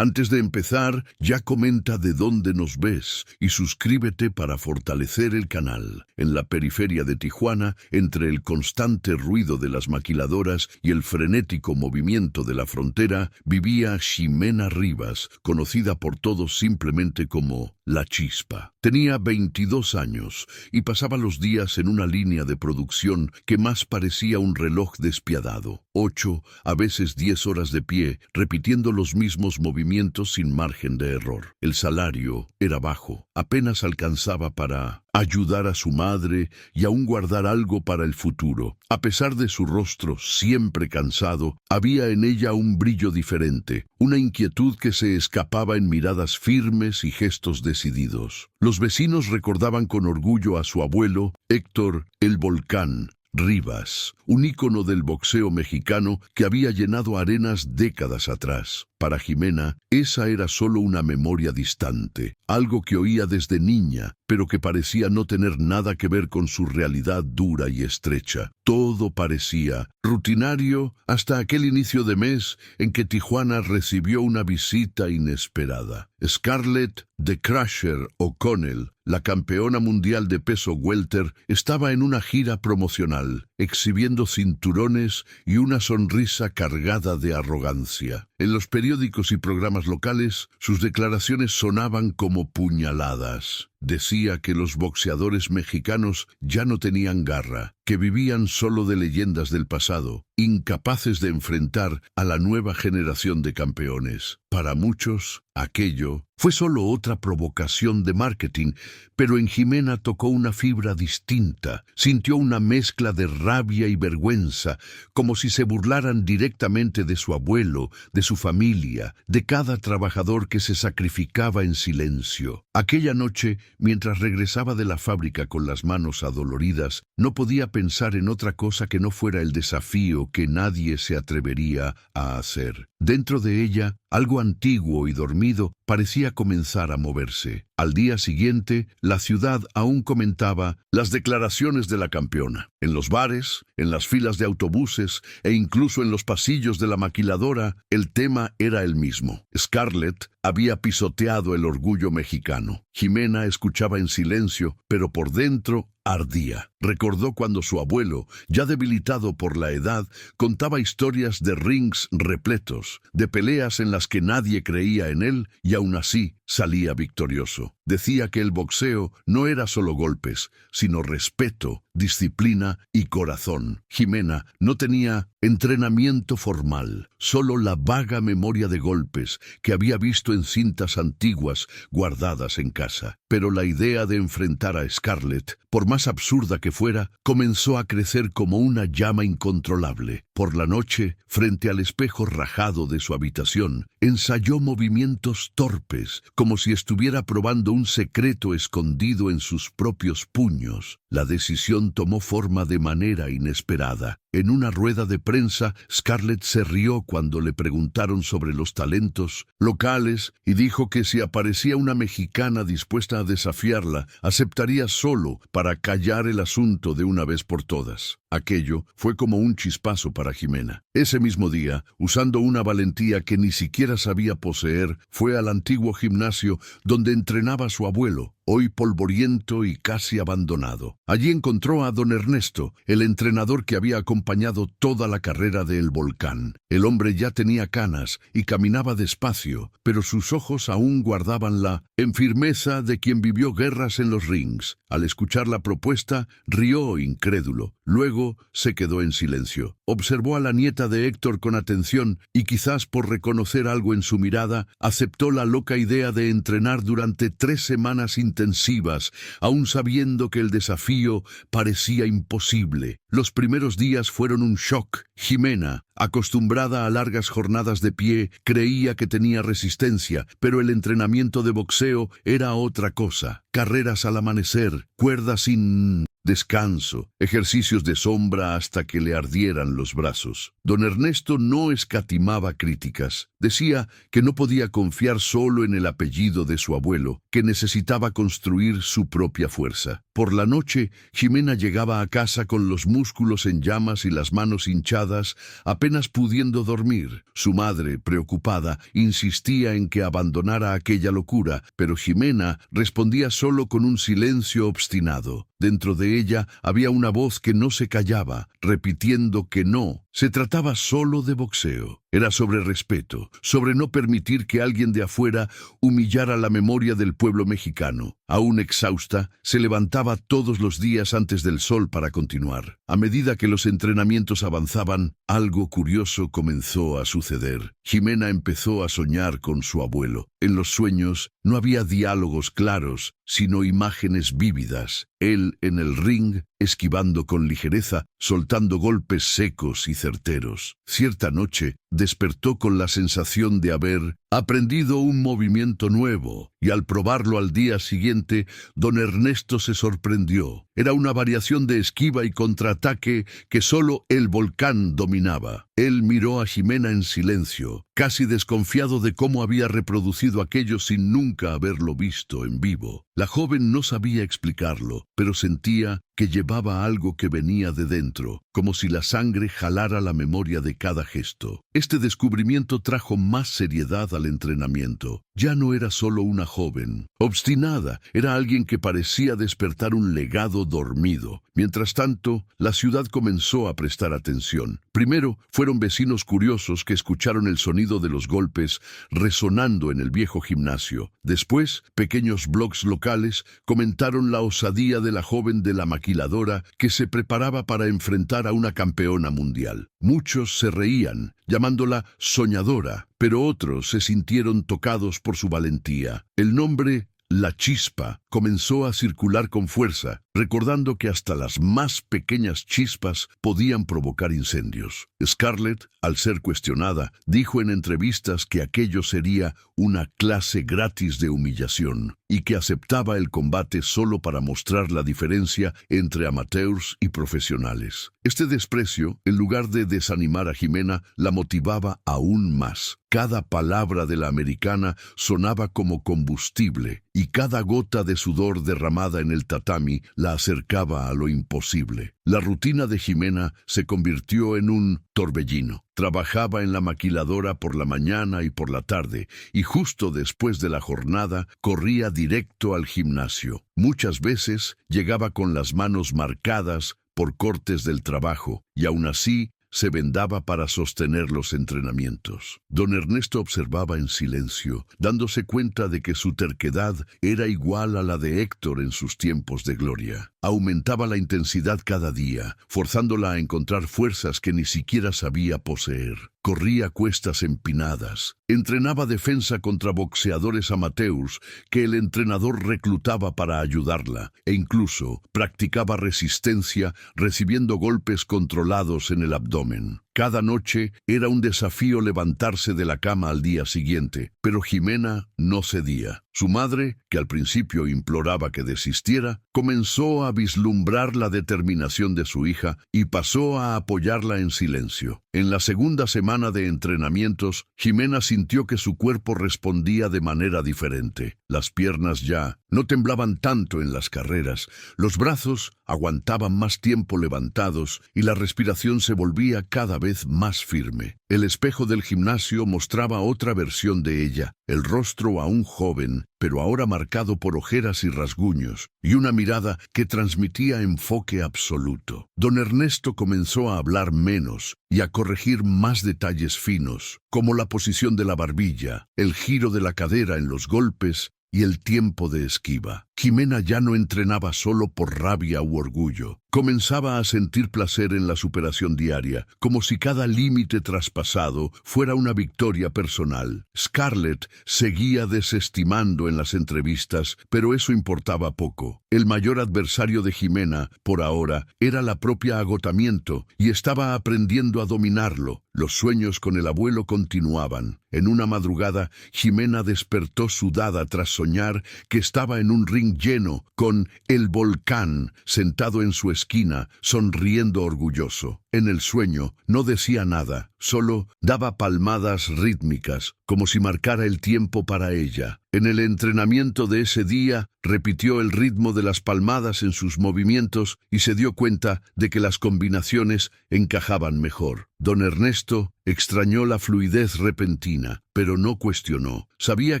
Antes de empezar, ya comenta de dónde nos ves y suscríbete para fortalecer el canal. En la periferia de Tijuana, entre el constante ruido de las maquiladoras y el frenético movimiento de la frontera, vivía Ximena Rivas, conocida por todos simplemente como La Chispa. Tenía 22 años y pasaba los días en una línea de producción que más parecía un reloj despiadado. 8, a veces 10 horas de pie, repitiendo los mismos movimientos sin margen de error. El salario era bajo, apenas alcanzaba para ayudar a su madre y aún guardar algo para el futuro. A pesar de su rostro siempre cansado, había en ella un brillo diferente, una inquietud que se escapaba en miradas firmes y gestos decididos. Los vecinos recordaban con orgullo a su abuelo, Héctor "El Volcán" Rivas, un ícono del boxeo mexicano que había llenado arenas décadas atrás. Para Ximena, esa era solo una memoria distante, algo que oía desde niña, pero que parecía no tener nada que ver con su realidad dura y estrecha. Todo parecía rutinario hasta aquel inicio de mes en que Tijuana recibió una visita inesperada. Scarlett "The Crusher" O'Connell, la campeona mundial de peso welter, estaba en una gira promocional, exhibiendo cinturones y una sonrisa cargada de arrogancia. En los periódicos y programas locales, sus declaraciones sonaban como puñaladas. Decía que los boxeadores mexicanos ya no tenían garra, que vivían solo de leyendas del pasado, incapaces de enfrentar a la nueva generación de campeones. Para muchos, aquello fue solo otra provocación de marketing, pero en Ximena tocó una fibra distinta. Sintió una mezcla de rabia y vergüenza, como si se burlaran directamente de su abuelo, de su familia, de cada trabajador que se sacrificaba en silencio. Aquella noche, mientras regresaba de la fábrica con las manos adoloridas, no podía pensar en otra cosa que no fuera el desafío que nadie se atrevería a hacer. Dentro de ella, algo antiguo y dormido parecía comenzar a moverse. Al día siguiente, la ciudad aún comentaba las declaraciones de la campeona. En los bares, en las filas de autobuses e incluso en los pasillos de la maquiladora, el tema era el mismo. Scarlett había pisoteado el orgullo mexicano. Ximena escuchaba en silencio, pero por dentro ardía. Recordó cuando su abuelo, ya debilitado por la edad, contaba historias de rings repletos, de peleas en las que nadie creía en él y aún así salía victorioso. Decía que el boxeo no era solo golpes, sino respeto, disciplina y corazón. Ximena no tenía entrenamiento formal, solo la vaga memoria de golpes que había visto en cintas antiguas guardadas en casa. Pero la idea de enfrentar a Scarlett, por más absurda que fuera, comenzó a crecer como una llama incontrolable. Por la noche, frente al espejo rajado de su habitación, ensayó movimientos torpes, como si estuviera probando un secreto escondido en sus propios puños. La decisión tomó forma de manera inesperada. En una rueda de prensa, Scarlett se rió cuando le preguntaron sobre los talentos locales y dijo que si aparecía una mexicana dispuesta a desafiarla, aceptaría solo para callar el asunto de una vez por todas. Aquello fue como un chispazo para Ximena. Ese mismo día, usando una valentía que ni siquiera sabía poseer, fue al antiguo gimnasio donde entrenaba su abuelo, hoy polvoriento y casi abandonado. Allí encontró a don Ernesto, el entrenador que había acompañado toda la carrera de El Volcán. El hombre ya tenía canas y caminaba despacio, pero sus ojos aún guardaban la firmeza de quien vivió guerras en los rings. Al escuchar la propuesta, rió incrédulo. Luego se quedó en silencio. Observó a la nieta de Héctor con atención y quizás por reconocer algo en su mirada, aceptó la loca idea de entrenar durante 3 semanas intensivas, aún sabiendo que el desafío parecía imposible. Los primeros días fueron un shock. Ximena, acostumbrada a largas jornadas de pie, creía que tenía resistencia, pero el entrenamiento de boxeo era otra cosa. carreras al amanecer, cuerdas sin descanso, ejercicios de sombra hasta que le ardieran los brazos. Don Ernesto no escatimaba críticas. Decía que no podía confiar solo en el apellido de su abuelo, que necesitaba construir su propia fuerza. Por la noche, Ximena llegaba a casa con los músculos en llamas y las manos hinchadas, apenas pudiendo dormir. Su madre, preocupada, insistía en que abandonara aquella locura, pero Ximena respondía solo con un silencio obstinado. Dentro de ella había una voz que no se callaba, repitiendo que no. Se trataba solo de boxeo. Era sobre respeto, sobre no permitir que alguien de afuera humillara la memoria del pueblo mexicano. Aún exhausta, se levantaba todos los días antes del sol para continuar. A medida que los entrenamientos avanzaban, algo curioso comenzó a suceder. Ximena empezó a soñar con su abuelo. En los sueños no había diálogos claros, sino imágenes vívidas. Él en el ring, esquivando con ligereza, soltando golpes secos y certeros. Cierta noche, despertó con la sensación de haber aprendido un movimiento nuevo, y al probarlo al día siguiente, don Ernesto se sorprendió. Era una variación de esquiva y contraataque que solo el volcán dominaba. Él miró a Ximena en silencio, casi desconfiado de cómo había reproducido aquello sin nunca haberlo visto en vivo. La joven no sabía explicarlo, pero sentía que llevaba algo que venía de dentro, como si la sangre jalara la memoria de cada gesto. Este descubrimiento trajo más seriedad al entrenamiento. Ya no era solo una joven obstinada, era alguien que parecía despertar un legado dormido. Mientras tanto, la ciudad comenzó a prestar atención. Primero fueron vecinos curiosos que escucharon el sonido de los golpes resonando en el viejo gimnasio. Después, pequeños blogs locales comentaron la osadía de la joven de la maquiladora que se preparaba para enfrentar a una campeona mundial. Muchos se reían, llamándola soñadora, pero otros se sintieron tocados por su valentía. El nombre La Chispa comenzó a circular con fuerza, recordando que hasta las más pequeñas chispas podían provocar incendios. Scarlett, al ser cuestionada, dijo en entrevistas que aquello sería una clase gratis de humillación y que aceptaba el combate solo para mostrar la diferencia entre amateurs y profesionales. Este desprecio, en lugar de desanimar a Ximena, la motivaba aún más. Cada palabra de la americana sonaba como combustible, y cada gota de sudor derramada en el tatami la acercaba a lo imposible. La rutina de Ximena se convirtió en un torbellino. Trabajaba en la maquiladora por la mañana y por la tarde, y justo después de la jornada corría directo al gimnasio. Muchas veces llegaba con las manos marcadas por cortes del trabajo, y aún así se vendaba para sostener los entrenamientos. Don Ernesto observaba en silencio, dándose cuenta de que su terquedad era igual a la de Héctor en sus tiempos de gloria. Aumentaba la intensidad cada día, forzándola a encontrar fuerzas que ni siquiera sabía poseer. Corría cuestas empinadas, entrenaba defensa contra boxeadores amateurs que el entrenador reclutaba para ayudarla, e incluso practicaba resistencia recibiendo golpes controlados en el abdomen. Cada noche era un desafío levantarse de la cama al día siguiente, pero Ximena no cedía. Su madre, que al principio imploraba que desistiera, comenzó a vislumbrar la determinación de su hija y pasó a apoyarla en silencio. En la segunda semana de entrenamientos, Ximena sintió que su cuerpo respondía de manera diferente. Las piernas ya no temblaban tanto en las carreras, los brazos aguantaban más tiempo levantados y la respiración se volvía cada vez más firme. El espejo del gimnasio mostraba otra versión de ella, el rostro aún joven, pero ahora marcado por ojeras y rasguños, y una mirada que transmitía enfoque absoluto. Don Ernesto comenzó a hablar menos y a corregir más detalles finos, como la posición de la barbilla, el giro de la cadera en los golpes y el tiempo de esquiva. Ximena ya no entrenaba solo por rabia u orgullo. Comenzaba a sentir placer en la superación diaria, como si cada límite traspasado fuera una victoria personal. Scarlett seguía desestimando en las entrevistas, pero eso importaba poco. El mayor adversario de Ximena, por ahora, era la propia agotamiento, y estaba aprendiendo a dominarlo. Los sueños con el abuelo continuaban. En una madrugada, Ximena despertó sudada tras soñar que estaba en un ring ring lleno, con el volcán sentado en su esquina, sonriendo orgulloso. En el sueño no decía nada, solo daba palmadas rítmicas, como si marcara el tiempo para ella. En el entrenamiento de ese día, repitió el ritmo de las palmadas en sus movimientos y se dio cuenta de que las combinaciones encajaban mejor. Don Ernesto extrañó la fluidez repentina, pero no cuestionó. Sabía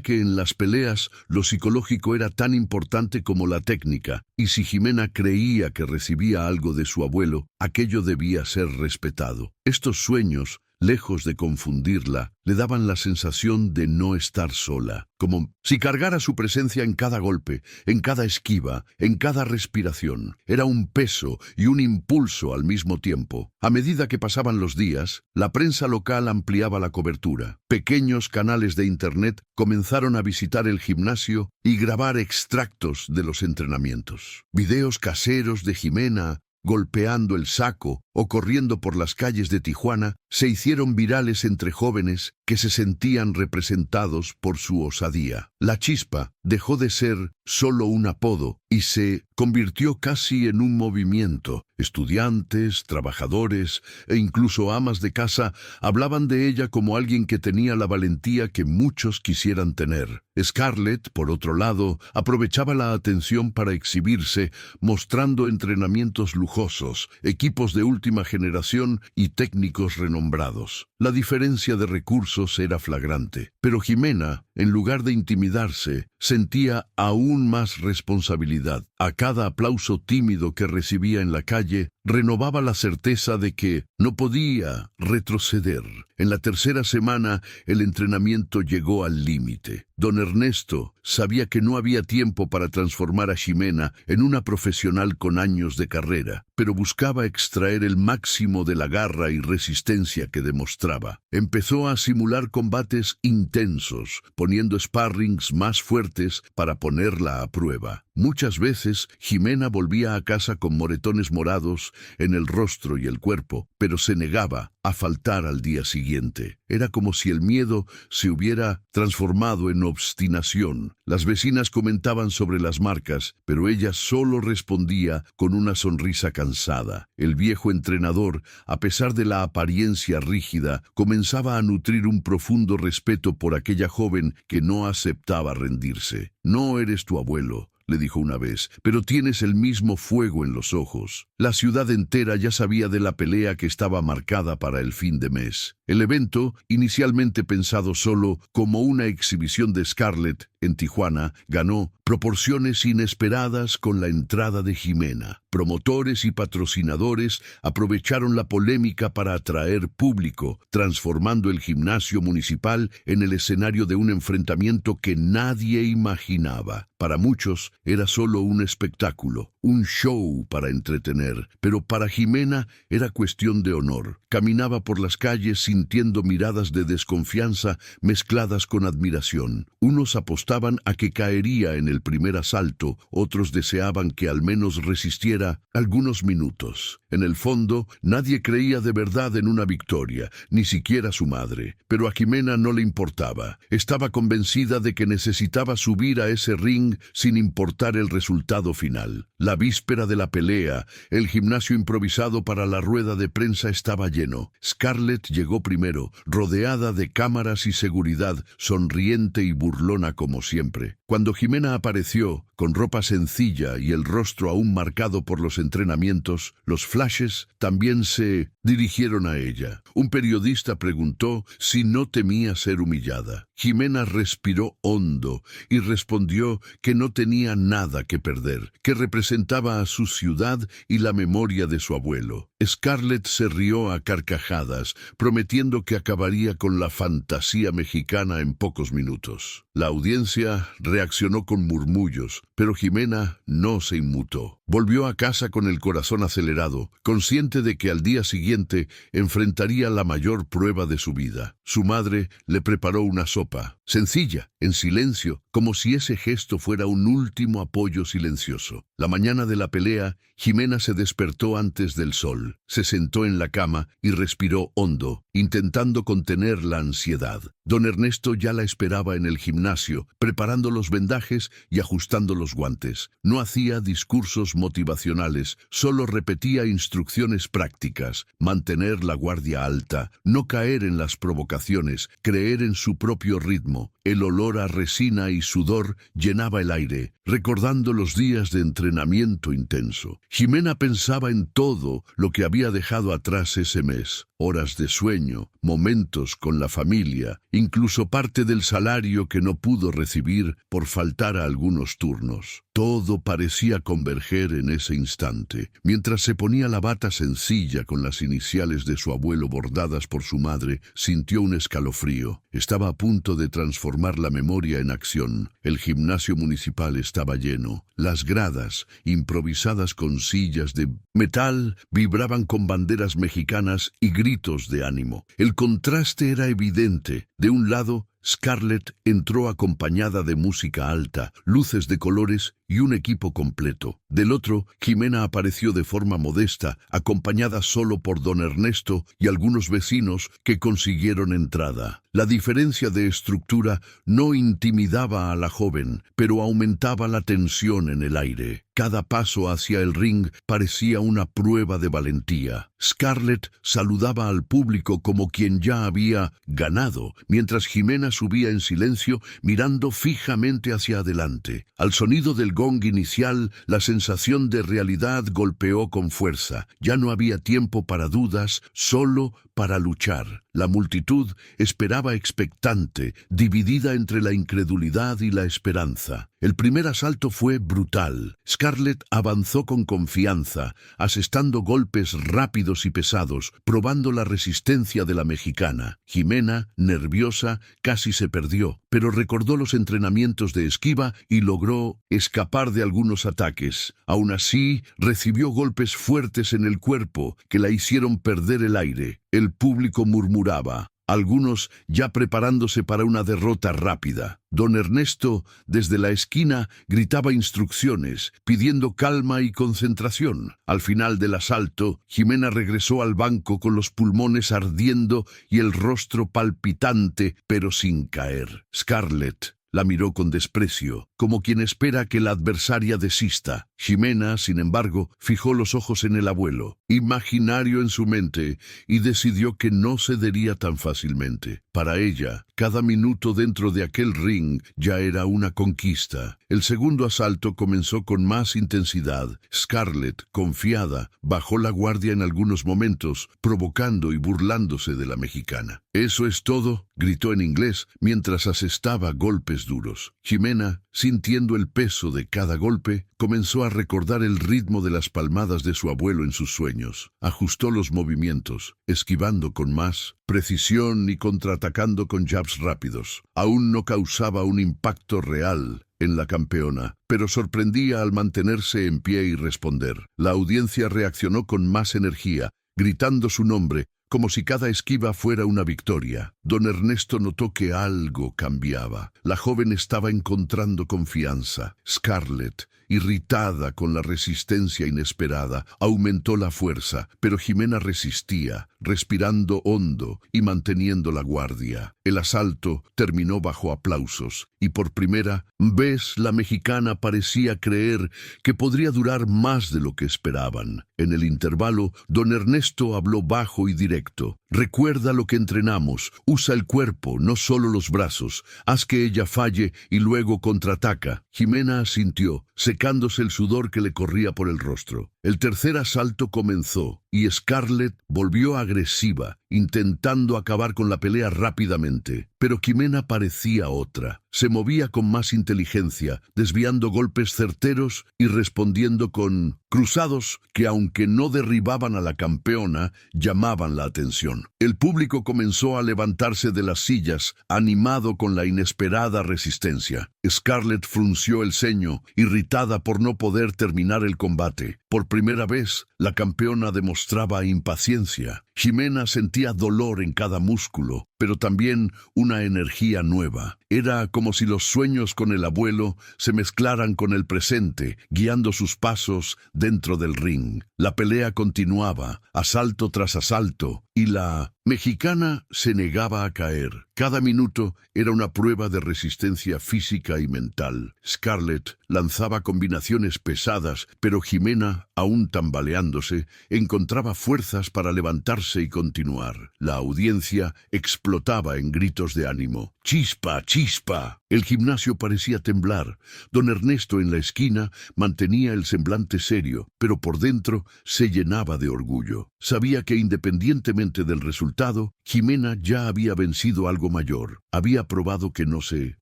que en las peleas lo psicológico era tan importante como la técnica, y si Jimena creía que recibía algo de su abuelo, aquello debía ser respetado. Estos sueños, lejos de confundirla, le daban la sensación de no estar sola, como si cargara su presencia en cada golpe, en cada esquiva, en cada respiración. Era un peso y un impulso al mismo tiempo. A medida que pasaban los días, la prensa local ampliaba la cobertura. Pequeños canales de internet comenzaron a visitar el gimnasio y grabar extractos de los entrenamientos. Videos caseros de Jimena golpeando el saco o corriendo por las calles de Tijuana, se hicieron virales entre jóvenes que se sentían representados por su osadía. La Chispa dejó de ser solo un apodo y se convirtió casi en un movimiento. Estudiantes, trabajadores e incluso amas de casa hablaban de ella como alguien que tenía la valentía que muchos quisieran tener. Scarlett, por otro lado, aprovechaba la atención para exhibirse, mostrando entrenamientos lujosos, equipos de última generación y técnicos renombrados. La diferencia de recursos era flagrante, pero Jimena, en lugar de intimidarse, sentía aún más responsabilidad. A cada aplauso tímido que recibía en la calle, renovaba la certeza de que no podía retroceder. En la tercera semana, el entrenamiento llegó al límite. Don Ernesto sabía que no había tiempo para transformar a Jimena en una profesional con años de carrera, pero buscaba extraer el máximo de la garra y resistencia que demostraba. Empezó a simular combates intensos, poniendo sparrings más fuertes para ponerla a prueba. Muchas veces, Jimena volvía a casa con moretones morados en el rostro y el cuerpo, pero se negaba a faltar al día siguiente. Era como si el miedo se hubiera transformado en obstinación. Las vecinas comentaban sobre las marcas, pero ella solo respondía con una sonrisa cansada. El viejo entrenador, a pesar de la apariencia rígida, comenzaba a nutrir un profundo respeto por aquella joven que no aceptaba rendirse. «No eres tu abuelo», le dijo una vez, «pero tienes el mismo fuego en los ojos». La ciudad entera ya sabía de la pelea que estaba marcada para el fin de mes. El evento, inicialmente pensado solo como una exhibición de Scarlett en Tijuana, ganó proporciones inesperadas con la entrada de Jimena. Promotores y patrocinadores aprovecharon la polémica para atraer público, transformando el gimnasio municipal en el escenario de un enfrentamiento que nadie imaginaba. Para muchos era solo un espectáculo, un show para entretener, pero para Jimena era cuestión de honor. Caminaba por las calles sintiendo miradas de desconfianza mezcladas con admiración. Unos apostaban a que caería en el primer asalto, otros deseaban que al menos resistiera algunos minutos. En el fondo, nadie creía de verdad en una victoria, ni siquiera su madre. Pero a Jimena no le importaba. Estaba convencida de que necesitaba subir a ese ring sin importar el resultado final. La víspera de la pelea, el gimnasio improvisado para la rueda de prensa estaba lleno. Scarlett llegó primero, rodeada de cámaras y seguridad, sonriente y burlona como siempre. Cuando Jimena apareció, con ropa sencilla y el rostro aún marcado por los entrenamientos, los flashes también se dirigieron a ella. Un periodista preguntó si no temía ser humillada. Jimena respiró hondo y respondió que no tenía nada que perder, que representaba a su ciudad y la memoria de su abuelo. Scarlett se rió a carcajadas, prometiendo que acabaría con la fantasía mexicana en pocos minutos. La audiencia reaccionó con murmullos, pero Jimena no se inmutó. Volvió a casa con el corazón acelerado, consciente de que al día siguiente enfrentaría la mayor prueba de su vida. Su madre le preparó una sopa, sencilla, en silencio, como si ese gesto fuera un último apoyo silencioso. La mañana de la pelea, Jimena se despertó antes del sol, se sentó en la cama y respiró hondo. intentando contener la ansiedad. Don Ernesto ya la esperaba en el gimnasio, preparando los vendajes y ajustando los guantes. No hacía discursos motivacionales, solo repetía instrucciones prácticas: mantener la guardia alta, no caer en las provocaciones, creer en su propio ritmo. El olor a resina y sudor llenaba el aire, recordando los días de entrenamiento intenso. Jimena pensaba en todo lo que había dejado atrás ese mes: horas de sueño, momentos con la familia, incluso parte del salario que no pudo recibir por faltar a algunos turnos. Todo parecía converger en ese instante. Mientras se ponía la bata sencilla con las iniciales de su abuelo bordadas por su madre, sintió un escalofrío. Estaba a punto de transformar la memoria en acción. El gimnasio municipal estaba lleno. Las gradas, improvisadas con sillas de metal, vibraban con banderas mexicanas y gritos de ánimo. El contraste era evidente. De un lado, Scarlett entró acompañada de música alta, luces de colores y un equipo completo. Del otro, Jimena apareció de forma modesta, acompañada solo por don Ernesto y algunos vecinos que consiguieron entrada. La diferencia de estructura no intimidaba a la joven, pero aumentaba la tensión en el aire. Cada paso hacia el ring parecía una prueba de valentía. Scarlett saludaba al público como quien ya había ganado, mientras Jimena subía en silencio, mirando fijamente hacia adelante. Al sonido del gong inicial, la sensación de realidad golpeó con fuerza. Ya no había tiempo para dudas, solo para luchar. La multitud esperaba expectante, dividida entre la incredulidad y la esperanza. El primer asalto fue brutal. Scarlett avanzó con confianza, asestando golpes rápidos y pesados, probando la resistencia de la mexicana. Jimena, nerviosa, casi se perdió, pero recordó los entrenamientos de esquiva y logró escapar de algunos ataques. Aún así, recibió golpes fuertes en el cuerpo que la hicieron perder el aire. El público murmuraba, algunos ya preparándose para una derrota rápida. Don Ernesto, desde la esquina, gritaba instrucciones, pidiendo calma y concentración. Al final del asalto, Jimena regresó al banco con los pulmones ardiendo y el rostro palpitante, pero sin caer. Scarlett la miró con desprecio, como quien espera que la adversaria desista. Jimena, sin embargo, fijó los ojos en el abuelo, imaginario en su mente, y decidió que no cedería tan fácilmente. Para ella, cada minuto dentro de aquel ring ya era una conquista. El segundo asalto comenzó con más intensidad. Scarlett, confiada, bajó la guardia en algunos momentos, provocando y burlándose de la mexicana. «¿Eso es todo?», gritó en inglés mientras asestaba golpes duros. Jimena, sintiendo el peso de cada golpe, comenzó a recordar el ritmo de las palmadas de su abuelo en sus sueños. Ajustó los movimientos, esquivando con más precisión y contraatacando con jabs rápidos. Aún no causaba un impacto real en la campeona, pero sorprendía al mantenerse en pie y responder. La audiencia reaccionó con más energía, gritando su nombre, como si cada esquiva fuera una victoria. Don Ernesto notó que algo cambiaba. La joven estaba encontrando confianza. Scarlett, irritada con la resistencia inesperada, aumentó la fuerza, pero Jimena resistía, respirando hondo y manteniendo la guardia. El asalto terminó bajo aplausos, y por primera vez la mexicana parecía creer que podría durar más de lo que esperaban. En el intervalo, don Ernesto habló bajo y directo. «Recuerda lo que entrenamos. Usa el cuerpo, no solo los brazos. Haz que ella falle y luego contraataca». Jimena asintió, secándose el sudor que le corría por el rostro. El tercer asalto comenzó, y Scarlett volvió agresiva, intentando acabar con la pelea rápidamente. Pero Jimena parecía otra. Se movía con más inteligencia, desviando golpes certeros y respondiendo con cruzados que, aunque no derribaban a la campeona, llamaban la atención. El público comenzó a levantarse de las sillas, animado con la inesperada resistencia. Scarlett frunció el ceño, irritada por no poder terminar el combate. Por primera vez, la campeona demostraba impaciencia. Jimena sentía dolor en cada músculo, pero también una energía nueva. Era como si los sueños con el abuelo se mezclaran con el presente, guiando sus pasos dentro del ring. La pelea continuaba, asalto tras asalto, y la mexicana se negaba a caer. Cada minuto era una prueba de resistencia física y mental. Scarlett lanzaba combinaciones pesadas, pero Ximena, aún tambaleándose, encontraba fuerzas para levantarse y continuar. La audiencia explotaba en gritos de ánimo. ¡Chispa, chispa! El gimnasio parecía temblar. Don Ernesto en la esquina mantenía el semblante serio, pero por dentro se llenaba de orgullo. Sabía que independientemente del resultado, Ximena ya había vencido algo mayor. Había probado que no se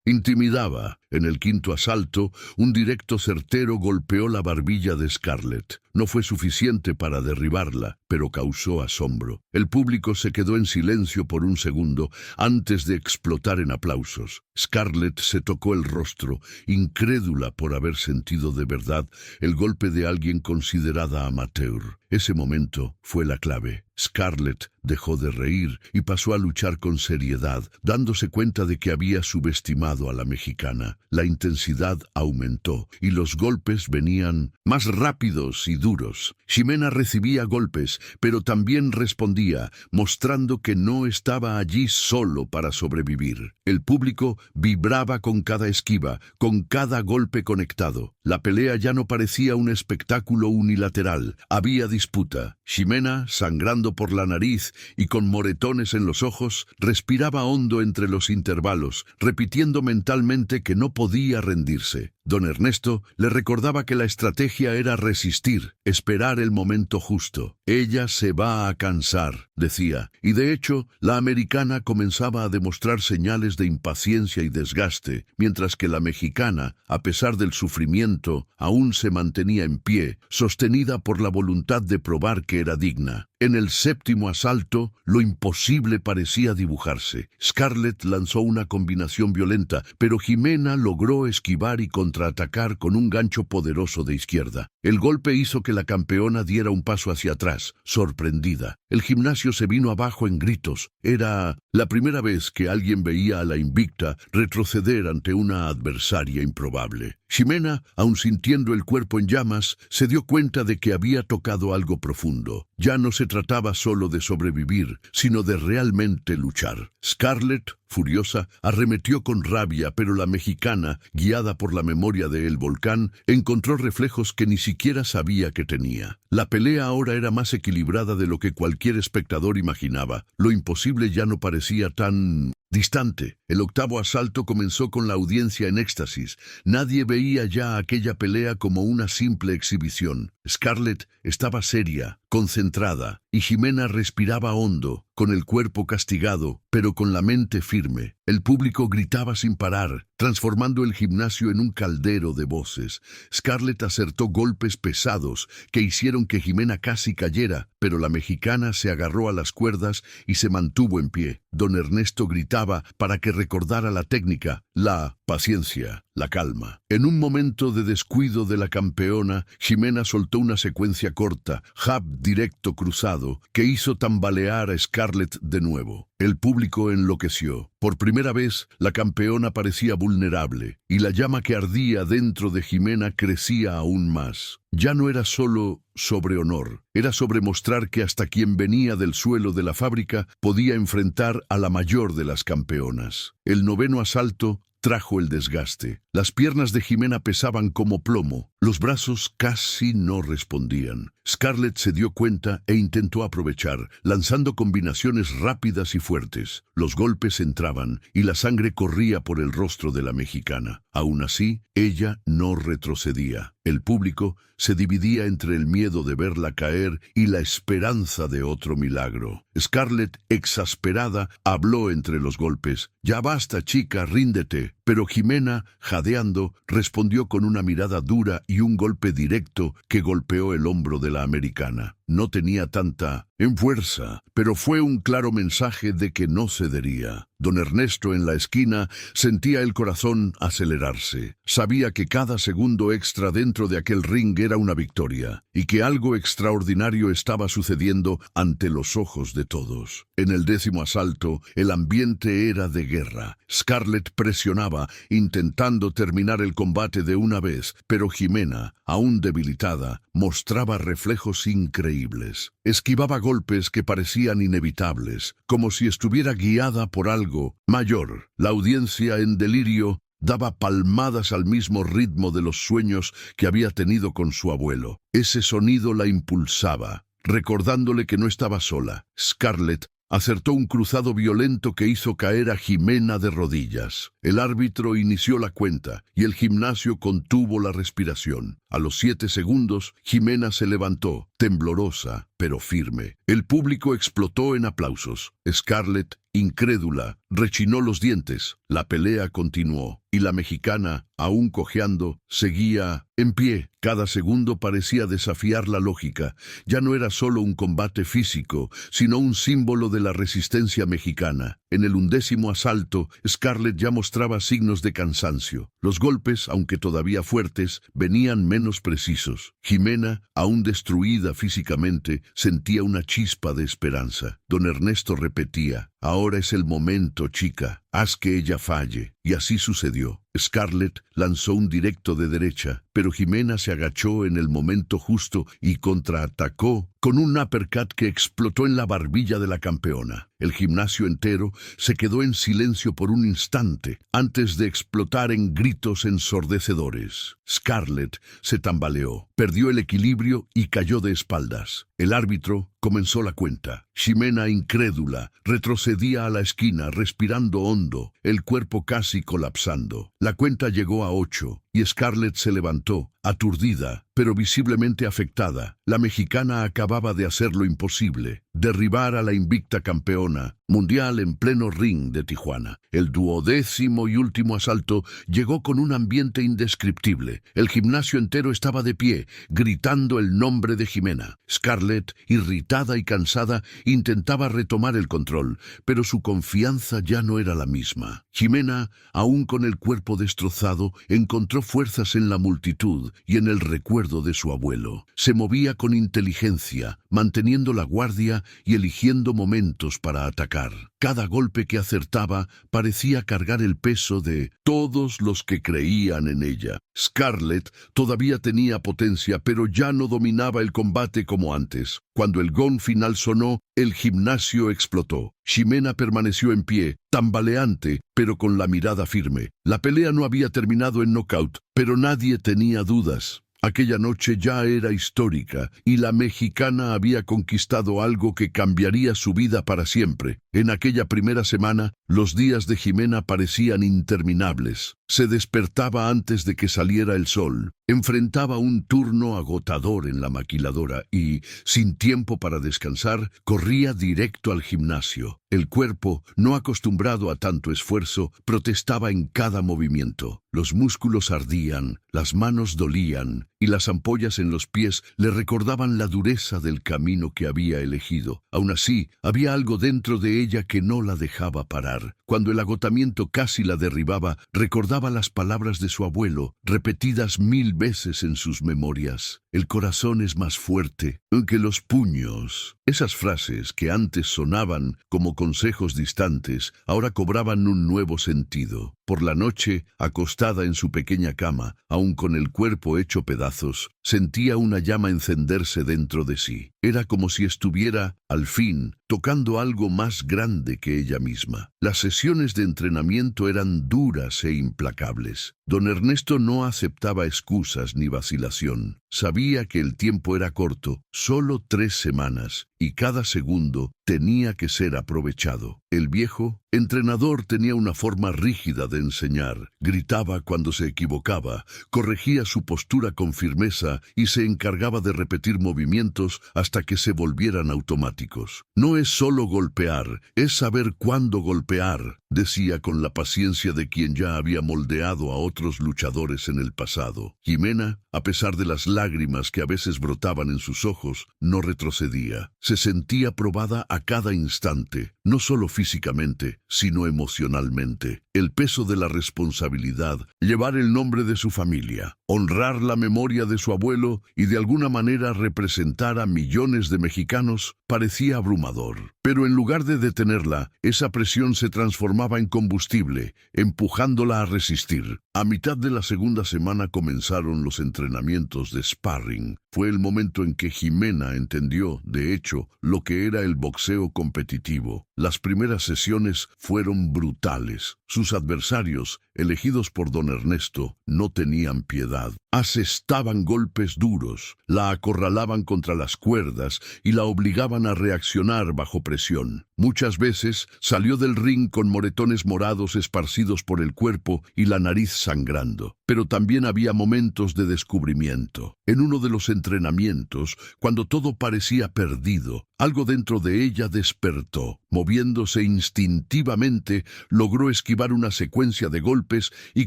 intimidaba. En el quinto asalto, un directo certero golpeó la barbilla de Scarlett. No fue suficiente para derribarla, pero causó asombro. El público se quedó en silencio por un segundo antes de explotar en aplausos. Scarlett se tocó el rostro, incrédula por haber sentido de verdad el golpe de alguien considerada amateur. Ese momento fue la clave. Scarlett dejó de reír y pasó a luchar con seriedad, dándose cuenta de que había subestimado a la mexicana. La intensidad aumentó y los golpes venían más rápidos y duros. Ximena recibía golpes, pero también respondía, mostrando que no estaba allí solo para sobrevivir. El público vibraba con cada esquiva, con cada golpe conectado. La pelea ya no parecía un espectáculo unilateral. Había disputa. Ximena, sangrando por la nariz y con moretones en los ojos, respiraba hondo entre los intervalos, repitiendo mentalmente que no podía rendirse. Don Ernesto le recordaba que la estrategia era resistir, esperar el momento justo. Ella se va a cansar, decía, y de hecho, la americana comenzaba a demostrar señales de impaciencia y desgaste, mientras que la mexicana, a pesar del sufrimiento, aún se mantenía en pie, sostenida por la voluntad de probar que era digna. En el séptimo asalto, lo imposible parecía dibujarse. Scarlett lanzó una combinación violenta, pero Ximena logró esquivar y contraatacar con un gancho poderoso de izquierda. El golpe hizo que la campeona diera un paso hacia atrás, sorprendida. El gimnasio se vino abajo en gritos. Era la primera vez que alguien veía a la invicta retroceder ante una adversaria improbable. Ximena, aun sintiendo el cuerpo en llamas, se dio cuenta de que había tocado algo profundo. Ya no se trataba solo de sobrevivir, sino de realmente luchar. Scarlett, furiosa, arremetió con rabia, pero la mexicana, guiada por la memoria de El Volcán, encontró reflejos que ni siquiera sabía que tenía. La pelea ahora era más equilibrada de lo que cualquier espectador imaginaba. Lo imposible ya no parecía tan distante. El octavo asalto comenzó con la audiencia en éxtasis. Nadie veía ya aquella pelea como una simple exhibición. Scarlett estaba seria, concentrada, y Ximena respiraba hondo, con el cuerpo castigado, pero con la mente firme. El público gritaba sin parar, transformando el gimnasio en un caldero de voces. Scarlett acertó golpes pesados que hicieron que Ximena casi cayera, pero la mexicana se agarró a las cuerdas y se mantuvo en pie. Don Ernesto gritaba para que recordara la técnica, la paciencia, la calma. En un momento de descuido de la campeona, Ximena soltó una secuencia corta, jab directo cruzado, que hizo tambalear a Scarlett de nuevo. El público enloqueció. Por primera vez, la campeona parecía vulnerable, y la llama que ardía dentro de Ximena crecía aún más. Ya no era solo sobre honor, era sobre mostrar que hasta quien venía del suelo de la fábrica podía enfrentar a la mayor de las campeonas. El noveno asalto trajo el desgaste. Las piernas de Ximena pesaban como plomo. Los brazos casi no respondían. Scarlett se dio cuenta e intentó aprovechar, lanzando combinaciones rápidas y fuertes. Los golpes entraban y la sangre corría por el rostro de la mexicana. Aún así, ella no retrocedía. El público se dividía entre el miedo de verla caer y la esperanza de otro milagro. Scarlett, exasperada, habló entre los golpes. «Ya basta, chica, ríndete». pero Jimena, jadeando, respondió con una mirada dura y un golpe directo que golpeó el hombro de la americana. No tenía tanta fuerza, pero fue un claro mensaje de que no cedería. Don Ernesto en la esquina sentía el corazón acelerarse. Sabía que cada segundo extra dentro de aquel ring era una victoria y que algo extraordinario estaba sucediendo ante los ojos de todos. En el 10º asalto, el ambiente era de guerra. Scarlett presionaba, intentando terminar el combate de una vez, pero Jimena, aún debilitada, mostraba reflejos increíbles. Esquivaba golpes que parecían inevitables, como si estuviera guiada por algo mayor. La audiencia, en delirio, daba palmadas al mismo ritmo de los sueños que había tenido con su abuelo. Ese sonido la impulsaba, recordándole que no estaba sola. Scarlett acertó un cruzado violento que hizo caer a Jimena de rodillas. El árbitro inició la cuenta y el gimnasio contuvo la respiración. A los 7 segundos, Jimena se levantó, temblorosa, pero firme. El público explotó en aplausos. Scarlett, incrédula, rechinó los dientes. La pelea continuó, y la mexicana, aún cojeando, seguía en pie. Cada segundo parecía desafiar la lógica. Ya no era solo un combate físico, sino un símbolo de la resistencia mexicana. En el 11º asalto, Scarlett ya mostraba signos de cansancio. Los golpes, aunque todavía fuertes, venían menos precisos. Jimena, aún destruida físicamente, sentía una chispa de esperanza. Don Ernesto repetía: «Ahora es el momento, chica. Haz que ella falle». Y así sucedió. Scarlett lanzó un directo de derecha, pero Jimena se agachó en el momento justo y contraatacó con un uppercut que explotó en la barbilla de la campeona. El gimnasio entero se quedó en silencio por un instante, antes de explotar en gritos ensordecedores. Scarlett se tambaleó, perdió el equilibrio y cayó de espaldas. El árbitro comenzó la cuenta. Jimena, incrédula, retrocedía a la esquina, respirando hondo, el cuerpo casi colapsando. La cuenta llegó a 8 y Scarlett se levantó, aturdida, pero visiblemente afectada. La mexicana acababa de hacer lo imposible: derribar a la invicta campeona mundial en pleno ring de Tijuana. El 12º y último asalto llegó con un ambiente indescriptible. El gimnasio entero estaba de pie, gritando el nombre de Jimena. Scarlett, irritada y cansada, intentaba retomar el control, pero su confianza ya no era la misma. Jimena, aún con el cuerpo destrozado, encontró fuerzas en la multitud y en el recuerdo de su abuelo. Se movía con inteligencia, manteniendo la guardia y eligiendo momentos para atacar. Cada golpe que acertaba parecía cargar el peso de todos los que creían en ella. Scarlett todavía tenía potencia, pero ya no dominaba el combate como antes. Cuando el gong final sonó, el gimnasio explotó. Jimena permaneció en pie, tambaleante, pero con la mirada firme. La pelea no había terminado en nocaut, pero nadie tenía dudas. Aquella noche ya era histórica y la mexicana había conquistado algo que cambiaría su vida para siempre. En aquella primera semana, los días de Jimena parecían interminables. Se despertaba antes de que saliera el sol, enfrentaba un turno agotador en la maquiladora y, sin tiempo para descansar, corría directo al gimnasio. El cuerpo, no acostumbrado a tanto esfuerzo, protestaba en cada movimiento. Los músculos ardían, las manos dolían y las ampollas en los pies le recordaban la dureza del camino que había elegido. Aún así, había algo dentro de ella que no la dejaba parar. Cuando el agotamiento casi la derribaba, recordaba las palabras de su abuelo, repetidas 1000 veces en sus memorias. El corazón es más fuerte que los puños. Esas frases que antes sonaban como consejos distantes, ahora cobraban un nuevo sentido. Por la noche, acostada en su pequeña cama, aun con el cuerpo hecho pedazos, sentía una llama encenderse dentro de sí. Era como si estuviera, al fin, tocando algo más grande que ella misma. Las sesiones de entrenamiento eran duras e implacables. Don Ernesto no aceptaba excusas ni vacilación. Sabía que el tiempo era corto, solo 3 semanas, y cada segundo tenía que ser aprovechado. El viejo entrenador tenía una forma rígida de enseñar. Gritaba cuando se equivocaba, corregía su postura con firmeza y se encargaba de repetir movimientos hasta que se volvieran automáticos. No es solo golpear, es saber cuándo golpear, decía con la paciencia de quien ya había moldeado a otros luchadores en el pasado. Jimena, a pesar de las lágrimas que a veces brotaban en sus ojos, no retrocedía. Se sentía probada a cada instante, no solo físicamente, sino emocionalmente. El peso de la responsabilidad, llevar el nombre de su familia, honrar la memoria de su abuelo y de alguna manera representar a millones de mexicanos, parecía abrumador. Pero en lugar de detenerla, esa presión se transformaba en combustible, empujándola a resistir. A mitad de la segunda semana comenzaron los entrenamientos de sparring. Fue el momento en que Jimena entendió, de hecho, lo que era el boxeo competitivo. Las primeras sesiones fueron brutales. Sus adversarios, elegidos por don Ernesto, no tenían piedad. Asestaban golpes duros, la acorralaban contra las cuerdas y la obligaban a reaccionar bajo presión. Muchas veces salió del ring con moretones morados esparcidos por el cuerpo y la nariz sangrando. Pero también había momentos de descubrimiento. En uno de los entrenamientos, cuando todo parecía perdido, algo dentro de ella despertó. Moviéndose instintivamente, logró esquivar una secuencia de golpes y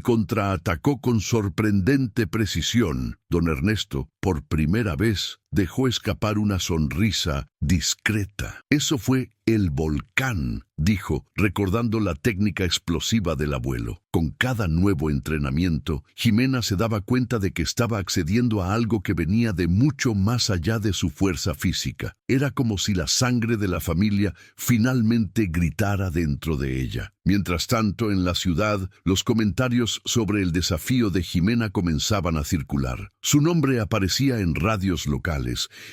contraatacó con sorprendente precisión. Don Ernesto, por primera vez, dejó escapar una sonrisa discreta. Eso fue el volcán, dijo, recordando la técnica explosiva del abuelo. Con cada nuevo entrenamiento, Jimena se daba cuenta de que estaba accediendo a algo que venía de mucho más allá de su fuerza física. Era como si la sangre de la familia finalmente gritara dentro de ella. Mientras tanto, en la ciudad, los comentarios sobre el desafío de Jimena comenzaban a circular. Su nombre aparecía en radios locales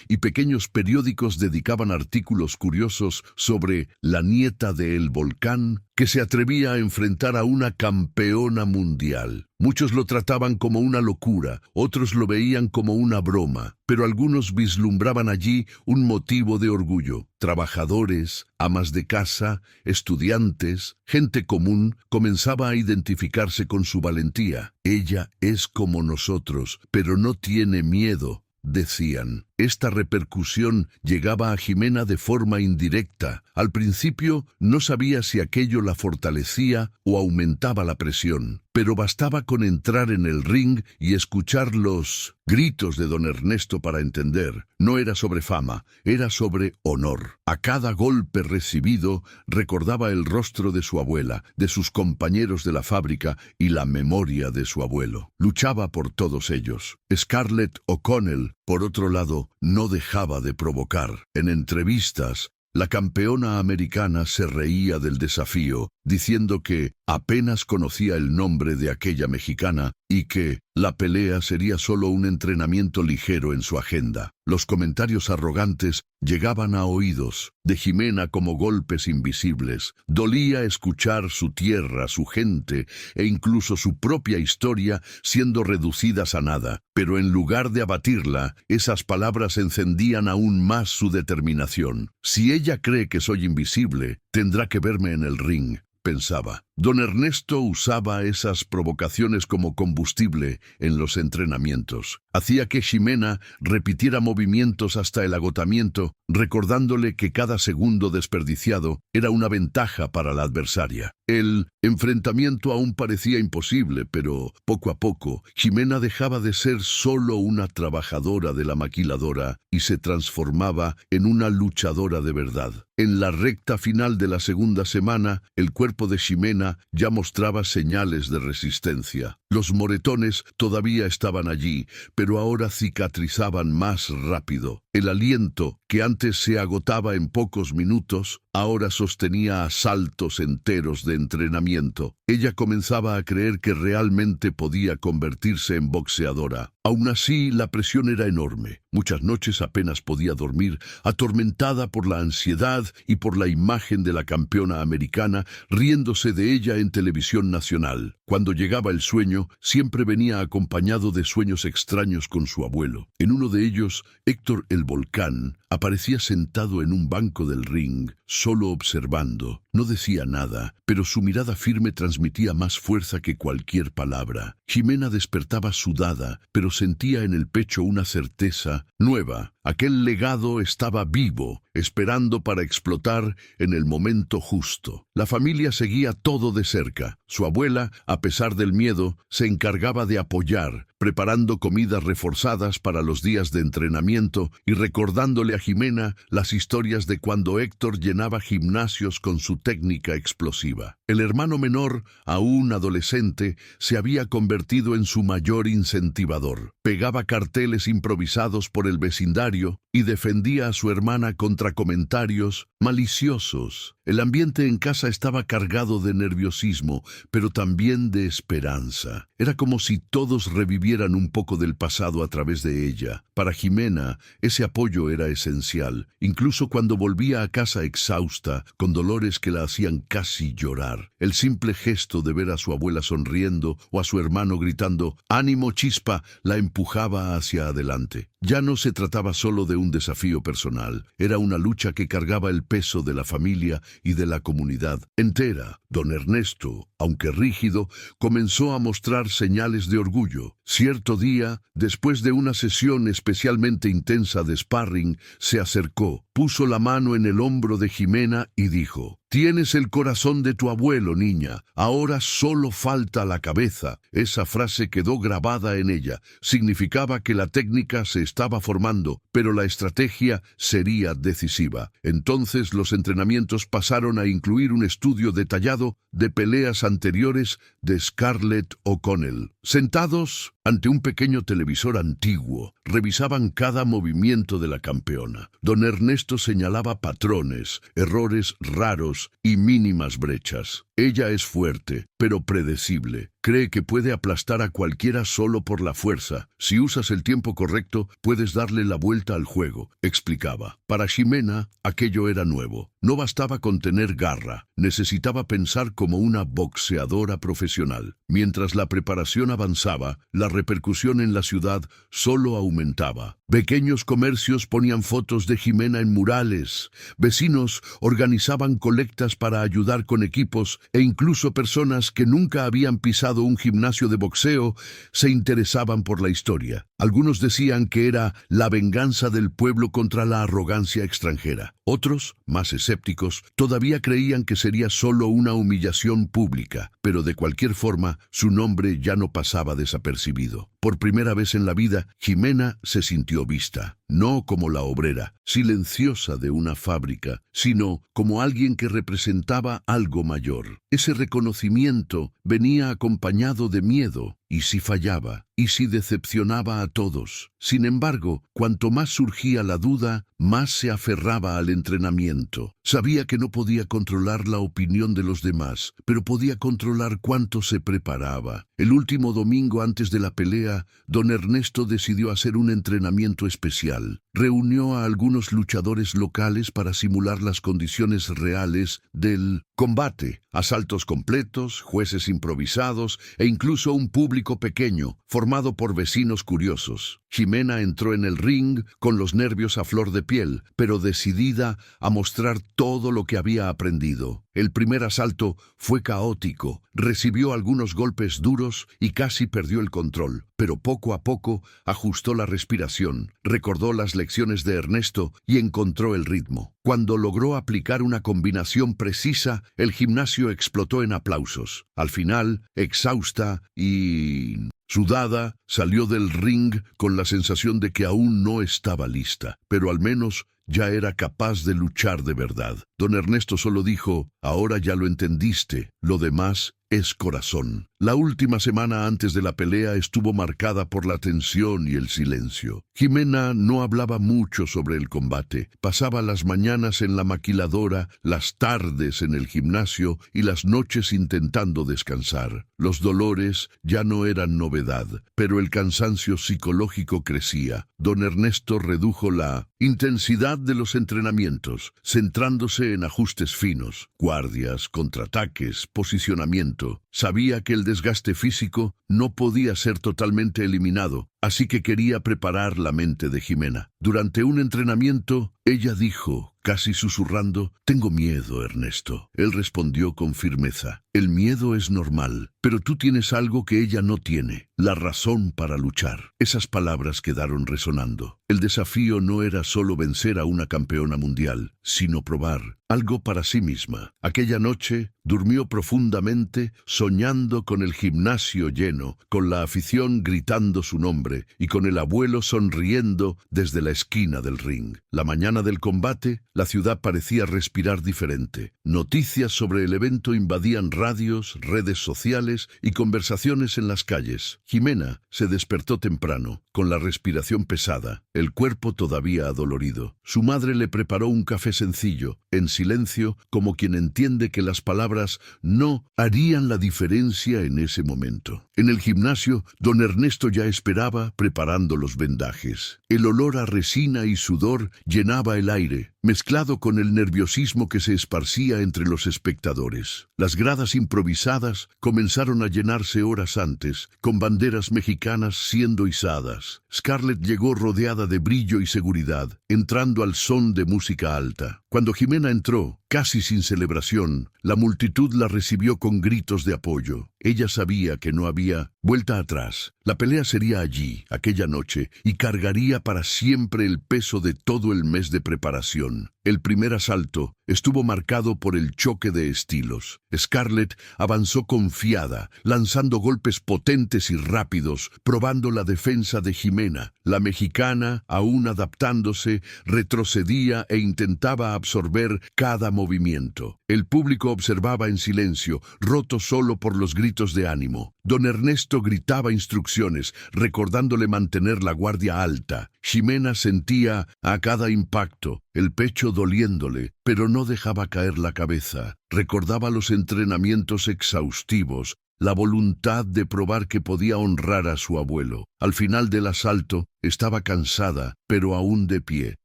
y pequeños periódicos dedicaban artículos curiosos sobre la nieta de El Volcán, que se atrevía a enfrentar a una campeona mundial. Muchos lo trataban como una locura, otros lo veían como una broma, pero algunos vislumbraban allí un motivo de orgullo. Trabajadores, amas de casa, estudiantes, gente común comenzaba a identificarse con su valentía. Ella es como nosotros, pero no tiene miedo, decían. Esta repercusión llegaba a Jimena de forma indirecta. Al principio no sabía si aquello la fortalecía o aumentaba la presión, pero bastaba con entrar en el ring y escuchar los gritos de don Ernesto para entender. No era sobre fama, era sobre honor. A cada golpe recibido recordaba el rostro de su abuela, de sus compañeros de la fábrica y la memoria de su abuelo. Luchaba por todos ellos. Scarlett O'Connell, por otro lado, no dejaba de provocar. En entrevistas, la campeona americana se reía del desafío, diciendo que apenas conocía el nombre de aquella mexicana y que la pelea sería solo un entrenamiento ligero en su agenda. Los comentarios arrogantes llegaban a oídos de Jimena como golpes invisibles. Dolía escuchar su tierra, su gente e incluso su propia historia siendo reducidas a nada. Pero en lugar de abatirla, esas palabras encendían aún más su determinación. Si ella cree que soy invisible, tendrá que verme en el ring, pensaba. Don Ernesto usaba esas provocaciones como combustible en los entrenamientos. Hacía que Jimena repitiera movimientos hasta el agotamiento, recordándole que cada segundo desperdiciado era una ventaja para la adversaria. El enfrentamiento aún parecía imposible, pero poco a poco, Jimena dejaba de ser solo una trabajadora de la maquiladora y se transformaba en una luchadora de verdad. En la recta final de la segunda semana, el cuerpo de Jimena ya mostraba señales de resistencia. Los moretones todavía estaban allí, pero ahora cicatrizaban más rápido. El aliento, que antes se agotaba en pocos minutos, ahora sostenía asaltos enteros de entrenamiento. Ella comenzaba a creer que realmente podía convertirse en boxeadora. Aún así, la presión era enorme. Muchas noches apenas podía dormir, atormentada por la ansiedad y por la imagen de la campeona americana riéndose de ella en televisión nacional. Cuando llegaba el sueño, siempre venía acompañado de sueños extraños con su abuelo. En uno de ellos, Héctor el Volcán aparecía sentado en un banco del ring, solo observando. No decía nada, pero su mirada firme transmitía más fuerza que cualquier palabra. Jimena despertaba sudada, pero sentía en el pecho una certeza nueva. Aquel legado estaba vivo, esperando para explotar en el momento justo. La familia seguía todo de cerca. Su abuela, a pesar del miedo, se encargaba de apoyar, preparando comidas reforzadas para los días de entrenamiento y recordándole a Jimena las historias de cuando Héctor llenaba gimnasios con su técnica explosiva. El hermano menor, aún adolescente, se había convertido en su mayor incentivador. Pegaba carteles improvisados por el vecindario y defendía a su hermana contra comentarios maliciosos. El ambiente en casa estaba cargado de nerviosismo, pero también de esperanza. Era como si todos revivieran un poco del pasado a través de ella. Para Jimena, ese apoyo era esencial, incluso cuando volvía a casa exhausta, con dolores que la hacían casi llorar. El simple gesto de ver a su abuela sonriendo o a su hermano gritando «¡Ánimo, chispa!» la empujaba hacia adelante. Ya no se trataba solo de un desafío personal, era una lucha que cargaba el peso de la familia y de la comunidad entera. Don Ernesto, aunque rígido, comenzó a mostrar señales de orgullo. Cierto día, después de una sesión especialmente intensa de sparring, se acercó, puso la mano en el hombro de Jimena y dijo: «Tienes el corazón de tu abuelo, niña. Ahora solo falta la cabeza». Esa frase quedó grabada en ella. Significaba que la técnica se estaba formando, pero la estrategia sería decisiva. Entonces los entrenamientos pasaron a incluir un estudio detallado de peleas anteriores de Scarlett O'Connell. Sentados ante un pequeño televisor antiguo, revisaban cada movimiento de la campeona. Don Ernesto señalaba patrones, errores raros y mínimas brechas. Ella es fuerte, pero predecible. Cree que puede aplastar a cualquiera solo por la fuerza. Si usas el tiempo correcto, puedes darle la vuelta al juego, explicaba. Para Ximena, aquello era nuevo. No bastaba con tener garra, necesitaba pensar como una boxeadora profesional. Mientras la preparación avanzaba, la repercusión en la ciudad solo aumentaba. Pequeños comercios ponían fotos de Ximena en murales, vecinos organizaban colectas para ayudar con equipos e incluso personas que nunca habían pisado un gimnasio de boxeo se interesaban por la historia. Algunos decían que era la venganza del pueblo contra la arrogancia extranjera. Otros, más escépticos, todavía creían que sería solo una humillación pública, pero de cualquier forma, su nombre ya no pasaba desapercibido. Por primera vez en la vida, Ximena se sintió vista, no como la obrera, silenciosa de una fábrica, sino como alguien que representaba algo mayor. Ese reconocimiento venía acompañado de miedo. ¿Y si fallaba? ¿Y si decepcionaba a todos? Sin embargo, cuanto más surgía la duda, más se aferraba al entrenamiento. Sabía que no podía controlar la opinión de los demás, pero podía controlar cuánto se preparaba. El último domingo antes de la pelea, don Ernesto decidió hacer un entrenamiento especial. Reunió a algunos luchadores locales para simular las condiciones reales del combate. Asaltos completos, jueces improvisados e incluso un público pequeño, formado por vecinos curiosos. Ximena entró en el ring con los nervios a flor de piel, pero decidida a mostrar todo lo que había aprendido. El primer asalto fue caótico, recibió algunos golpes duros y casi perdió el control, pero poco a poco ajustó la respiración, recordó las lecciones de Ernesto y encontró el ritmo. Cuando logró aplicar una combinación precisa, el gimnasio explotó en aplausos. Al final, exhausta y sudada, salió del ring con la sensación de que aún no estaba lista, pero al menos ya era capaz de luchar de verdad. Don Ernesto solo dijo: «Ahora ya lo entendiste, lo demás es corazón». La última semana antes de la pelea estuvo marcada por la tensión y el silencio. Ximena no hablaba mucho sobre el combate. Pasaba las mañanas en la maquiladora, las tardes en el gimnasio y las noches intentando descansar. Los dolores ya no eran novedad, pero el cansancio psicológico crecía. Don Ernesto redujo la intensidad de los entrenamientos, centrándose en ajustes finos, guardias, contraataques, posicionamiento. Sabía que el desgaste físico no podía ser totalmente eliminado, así que quería preparar la mente de Ximena. Durante un entrenamiento, ella dijo, casi susurrando: «Tengo miedo, Ernesto». Él respondió con firmeza: «El miedo es normal, pero tú tienes algo que ella no tiene, la razón para luchar. Esas palabras quedaron resonando. El desafío no era solo vencer a una campeona mundial, sino probar algo para sí misma. Aquella noche durmió profundamente, soñando con el gimnasio lleno, con la afición gritando su nombre y con el abuelo sonriendo desde la esquina del ring. La mañana del combate, la ciudad parecía respirar diferente. Noticias sobre el evento invadían radios, redes sociales y conversaciones en las calles. Jimena se despertó temprano, con la respiración pesada, el cuerpo todavía adolorido. Su madre le preparó un café sencillo, en silencio, como quien entiende que las palabras no harían la diferencia en ese momento. En el gimnasio, don Ernesto ya esperaba preparando los vendajes. El olor a resina y sudor llenaba el aire, mezclado con el nerviosismo que se esparcía entre los espectadores. Las gradas improvisadas comenzaron a llenarse horas antes, con banderas mexicanas siendo izadas. Scarlett llegó rodeada de brillo y seguridad, entrando al son de música alta. Cuando Jimena entró, casi sin celebración, la multitud la recibió con gritos de apoyo. Ella sabía que no había vuelta atrás. La pelea sería allí, aquella noche, y cargaría para siempre el peso de todo el mes de preparación. El primer asalto estuvo marcado por el choque de estilos. Scarlett avanzó confiada, lanzando golpes potentes y rápidos, probando la defensa de Jimena. La mexicana, aún adaptándose, retrocedía e intentaba absorber cada movimiento. El público observaba en silencio, roto solo por los gritos de ánimo. Don Ernesto gritaba instrucciones, recordándole mantener la guardia alta. Jimena sentía a cada impacto, el pecho doliéndole, pero no dejaba caer la cabeza. Recordaba los entrenamientos exhaustivos, la voluntad de probar que podía honrar a su abuelo. Al final del asalto, estaba cansada, pero aún de pie.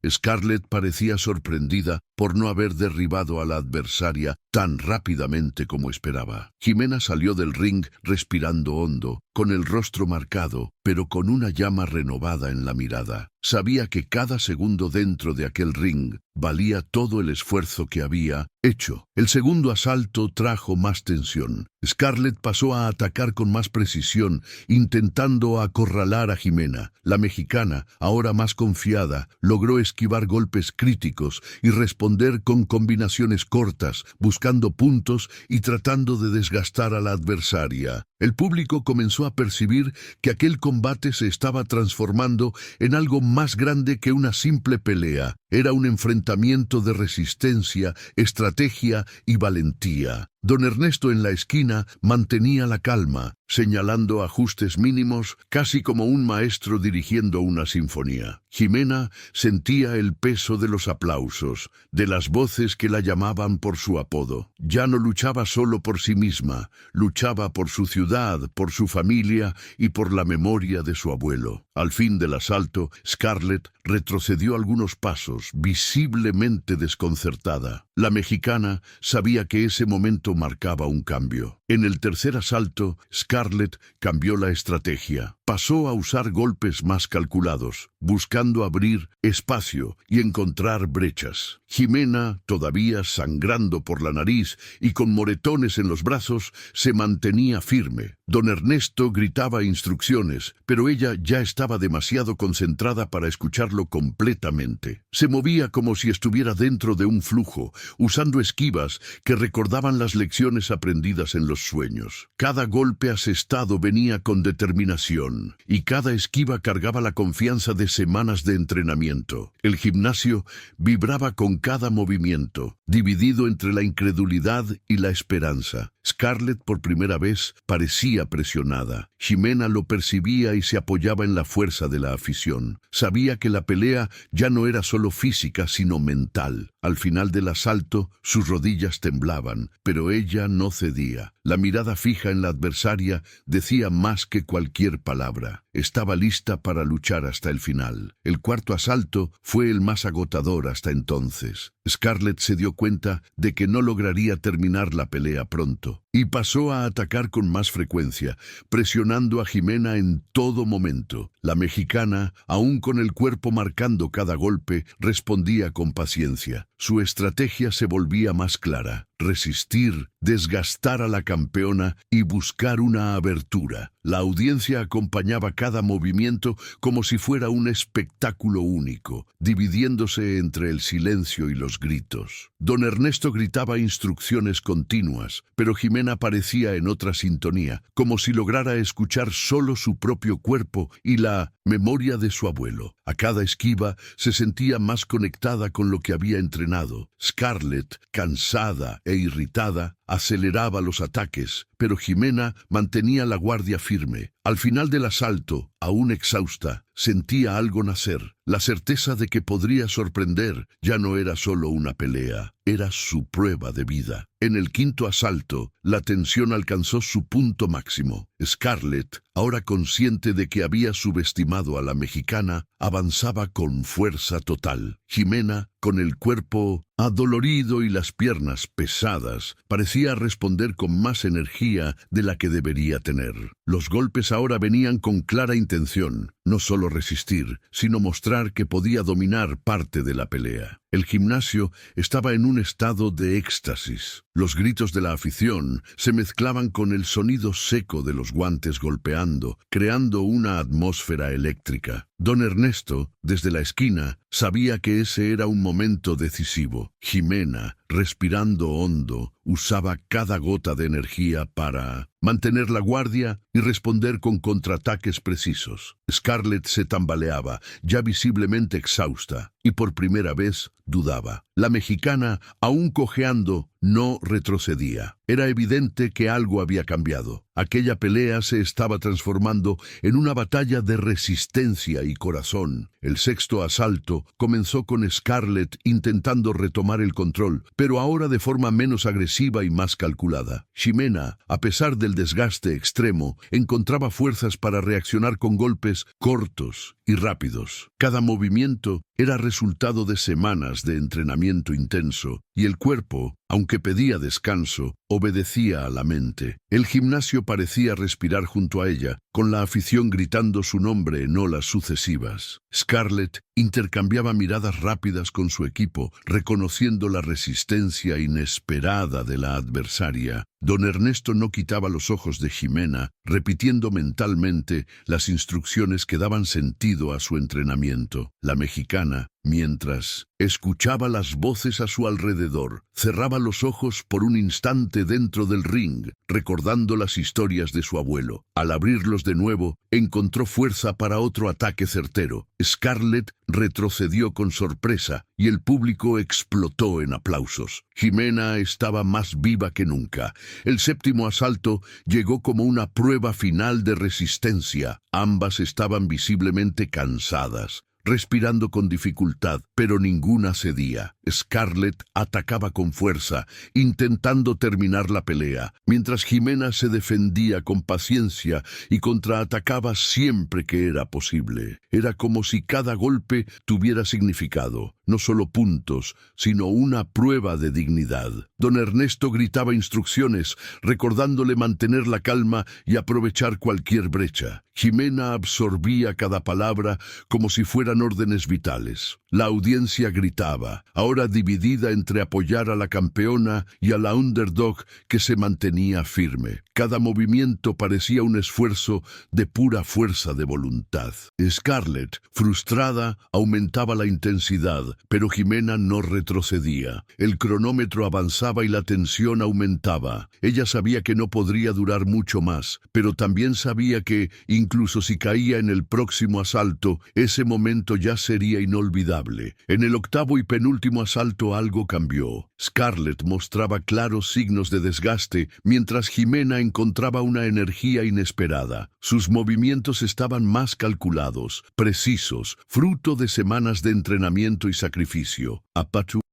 Scarlett parecía sorprendida por no haber derribado a la adversaria tan rápidamente como esperaba. Jimena salió del ring respirando hondo, con el rostro marcado, pero con una llama renovada en la mirada. Sabía que cada segundo dentro de aquel ring valía todo el esfuerzo que había hecho. El segundo asalto trajo más tensión. Scarlett pasó a atacar con más precisión, intentando acorralar a Jimena. La mexicana, ahora más confiada, logró esquivar golpes críticos y responder con combinaciones cortas, buscando puntos y tratando de desgastar a la adversaria. El público comenzó a percibir que aquel combate se estaba transformando en algo más grande que una simple pelea. Era un enfrentamiento de resistencia, estrategia y valentía. Don Ernesto en la esquina mantenía la calma, señalando ajustes mínimos, casi como un maestro dirigiendo una sinfonía. Jimena sentía el peso de los aplausos, de las voces que la llamaban por su apodo. Ya no luchaba solo por sí misma, luchaba por su ciudad, por su familia y por la memoria de su abuelo. Al fin del asalto, Scarlett retrocedió algunos pasos, visiblemente desconcertada. La mexicana sabía que ese momento marcaba un cambio. En el tercer asalto, Scarlett cambió la estrategia. Pasó a usar golpes más calculados, buscando abrir espacio y encontrar brechas. Jimena, todavía sangrando por la nariz y con moretones en los brazos, se mantenía firme. Don Ernesto gritaba instrucciones, pero ella ya estaba demasiado concentrada para escucharlo completamente. Se movía como si estuviera dentro de un flujo, usando esquivas que recordaban las lecciones aprendidas en los sueños. Cada golpe asestado venía con determinación, y cada esquiva cargaba la confianza de semanas de entrenamiento. El gimnasio vibraba con cada movimiento, dividido entre la incredulidad y la esperanza. Scarlett por primera vez parecía presionada. Jimena lo percibía y se apoyaba en la fuerza de la afición. Sabía que la pelea ya no era solo física, sino mental. Al final del asalto, sus rodillas temblaban, pero ella no cedía. La mirada fija en la adversaria decía más que cualquier palabra. Estaba lista para luchar hasta el final. El cuarto asalto fue el más agotador hasta entonces. Scarlett se dio cuenta de que no lograría terminar la pelea pronto, y pasó a atacar con más frecuencia, presionando a Jimena en todo momento. La mexicana, aún con el cuerpo marcando cada golpe, respondía con paciencia. Su estrategia se volvía más clara: resistir, desgastar a la campeona y buscar una abertura. La audiencia acompañaba cada movimiento como si fuera un espectáculo único, dividiéndose entre el silencio y los gritos. Don Ernesto gritaba instrucciones continuas, pero Jimena parecía en otra sintonía, como si lograra escuchar solo su propio cuerpo y la memoria de su abuelo. A cada esquiva se sentía más conectada con lo que había entrenado. Scarlett, cansada e irritada, aceleraba los ataques, pero Jimena mantenía la guardia firme. Al final del asalto, aún exhausta, sentía algo nacer. La certeza de que podría sorprender. Ya no era solo una pelea, era su prueba de vida. En el quinto asalto, la tensión alcanzó su punto máximo. Scarlett, ahora consciente de que había subestimado a la mexicana, avanzaba con fuerza total. Jimena, con el cuerpo adolorido y las piernas pesadas, parecía responder con más energía de la que debería tener. Los golpes ahora venían con clara intención, no solo resistir, sino mostrar que podía dominar parte de la pelea. El gimnasio estaba en un estado de éxtasis. Los gritos de la afición se mezclaban con el sonido seco de los guantes golpeando, creando una atmósfera eléctrica. Don Ernesto, desde la esquina, sabía que ese era un momento decisivo. Jimena, respirando hondo, usaba cada gota de energía para mantener la guardia y responder con contraataques precisos. Scarlett se tambaleaba, ya visiblemente exhausta, y por primera vez dudaba. La mexicana, aún cojeando, no retrocedía. Era evidente que algo había cambiado. Aquella pelea se estaba transformando en una batalla de resistencia y corazón. El sexto asalto comenzó con Scarlett intentando retomar el control, pero ahora de forma menos agresiva y más calculada. Jimena, a pesar del desgaste extremo, encontraba fuerzas para reaccionar con golpes cortos y rápidos. Cada movimiento era resultado de semanas de entrenamiento intenso, y el cuerpo, aunque pedía descanso, obedecía a la mente. El gimnasio parecía respirar junto a ella, con la afición gritando su nombre en olas sucesivas. Scarlett intercambiaba miradas rápidas con su equipo, reconociendo la resistencia inesperada de la adversaria. Don Ernesto no quitaba los ojos de Jimena, repitiendo mentalmente las instrucciones que daban sentido a su entrenamiento. La mexicana, mientras escuchaba las voces a su alrededor, cerraba los ojos por un instante dentro del ring, recordando las historias de su abuelo. Al abrirlos de nuevo, encontró fuerza para otro ataque certero. Scarlett retrocedió con sorpresa y el público explotó en aplausos. Jimena estaba más viva que nunca. El séptimo asalto llegó como una prueba final de resistencia. Ambas estaban visiblemente cansadas, respirando con dificultad, pero ninguna cedía. Scarlett atacaba con fuerza, intentando terminar la pelea, mientras Jimena se defendía con paciencia y contraatacaba siempre que era posible. Era como si cada golpe tuviera significado, no solo puntos, sino una prueba de dignidad. Don Ernesto gritaba instrucciones, recordándole mantener la calma y aprovechar cualquier brecha. Jimena absorbía cada palabra como si fueran órdenes vitales. La audiencia gritaba, ahora dividida entre apoyar a la campeona y a la underdog que se mantenía firme. Cada movimiento parecía un esfuerzo de pura fuerza de voluntad. Scarlett, frustrada, aumentaba la intensidad, pero Jimena no retrocedía. El cronómetro avanzaba y la tensión aumentaba. Ella sabía que no podría durar mucho más, pero también sabía que, incluso si caía en el próximo asalto, ese momento ya sería inolvidable. En el octavo y penúltimo asalto algo cambió. Scarlett mostraba claros signos de desgaste, mientras Jimena encontraba una energía inesperada. Sus movimientos estaban más calculados, precisos, fruto de semanas de entrenamiento y sacrificio.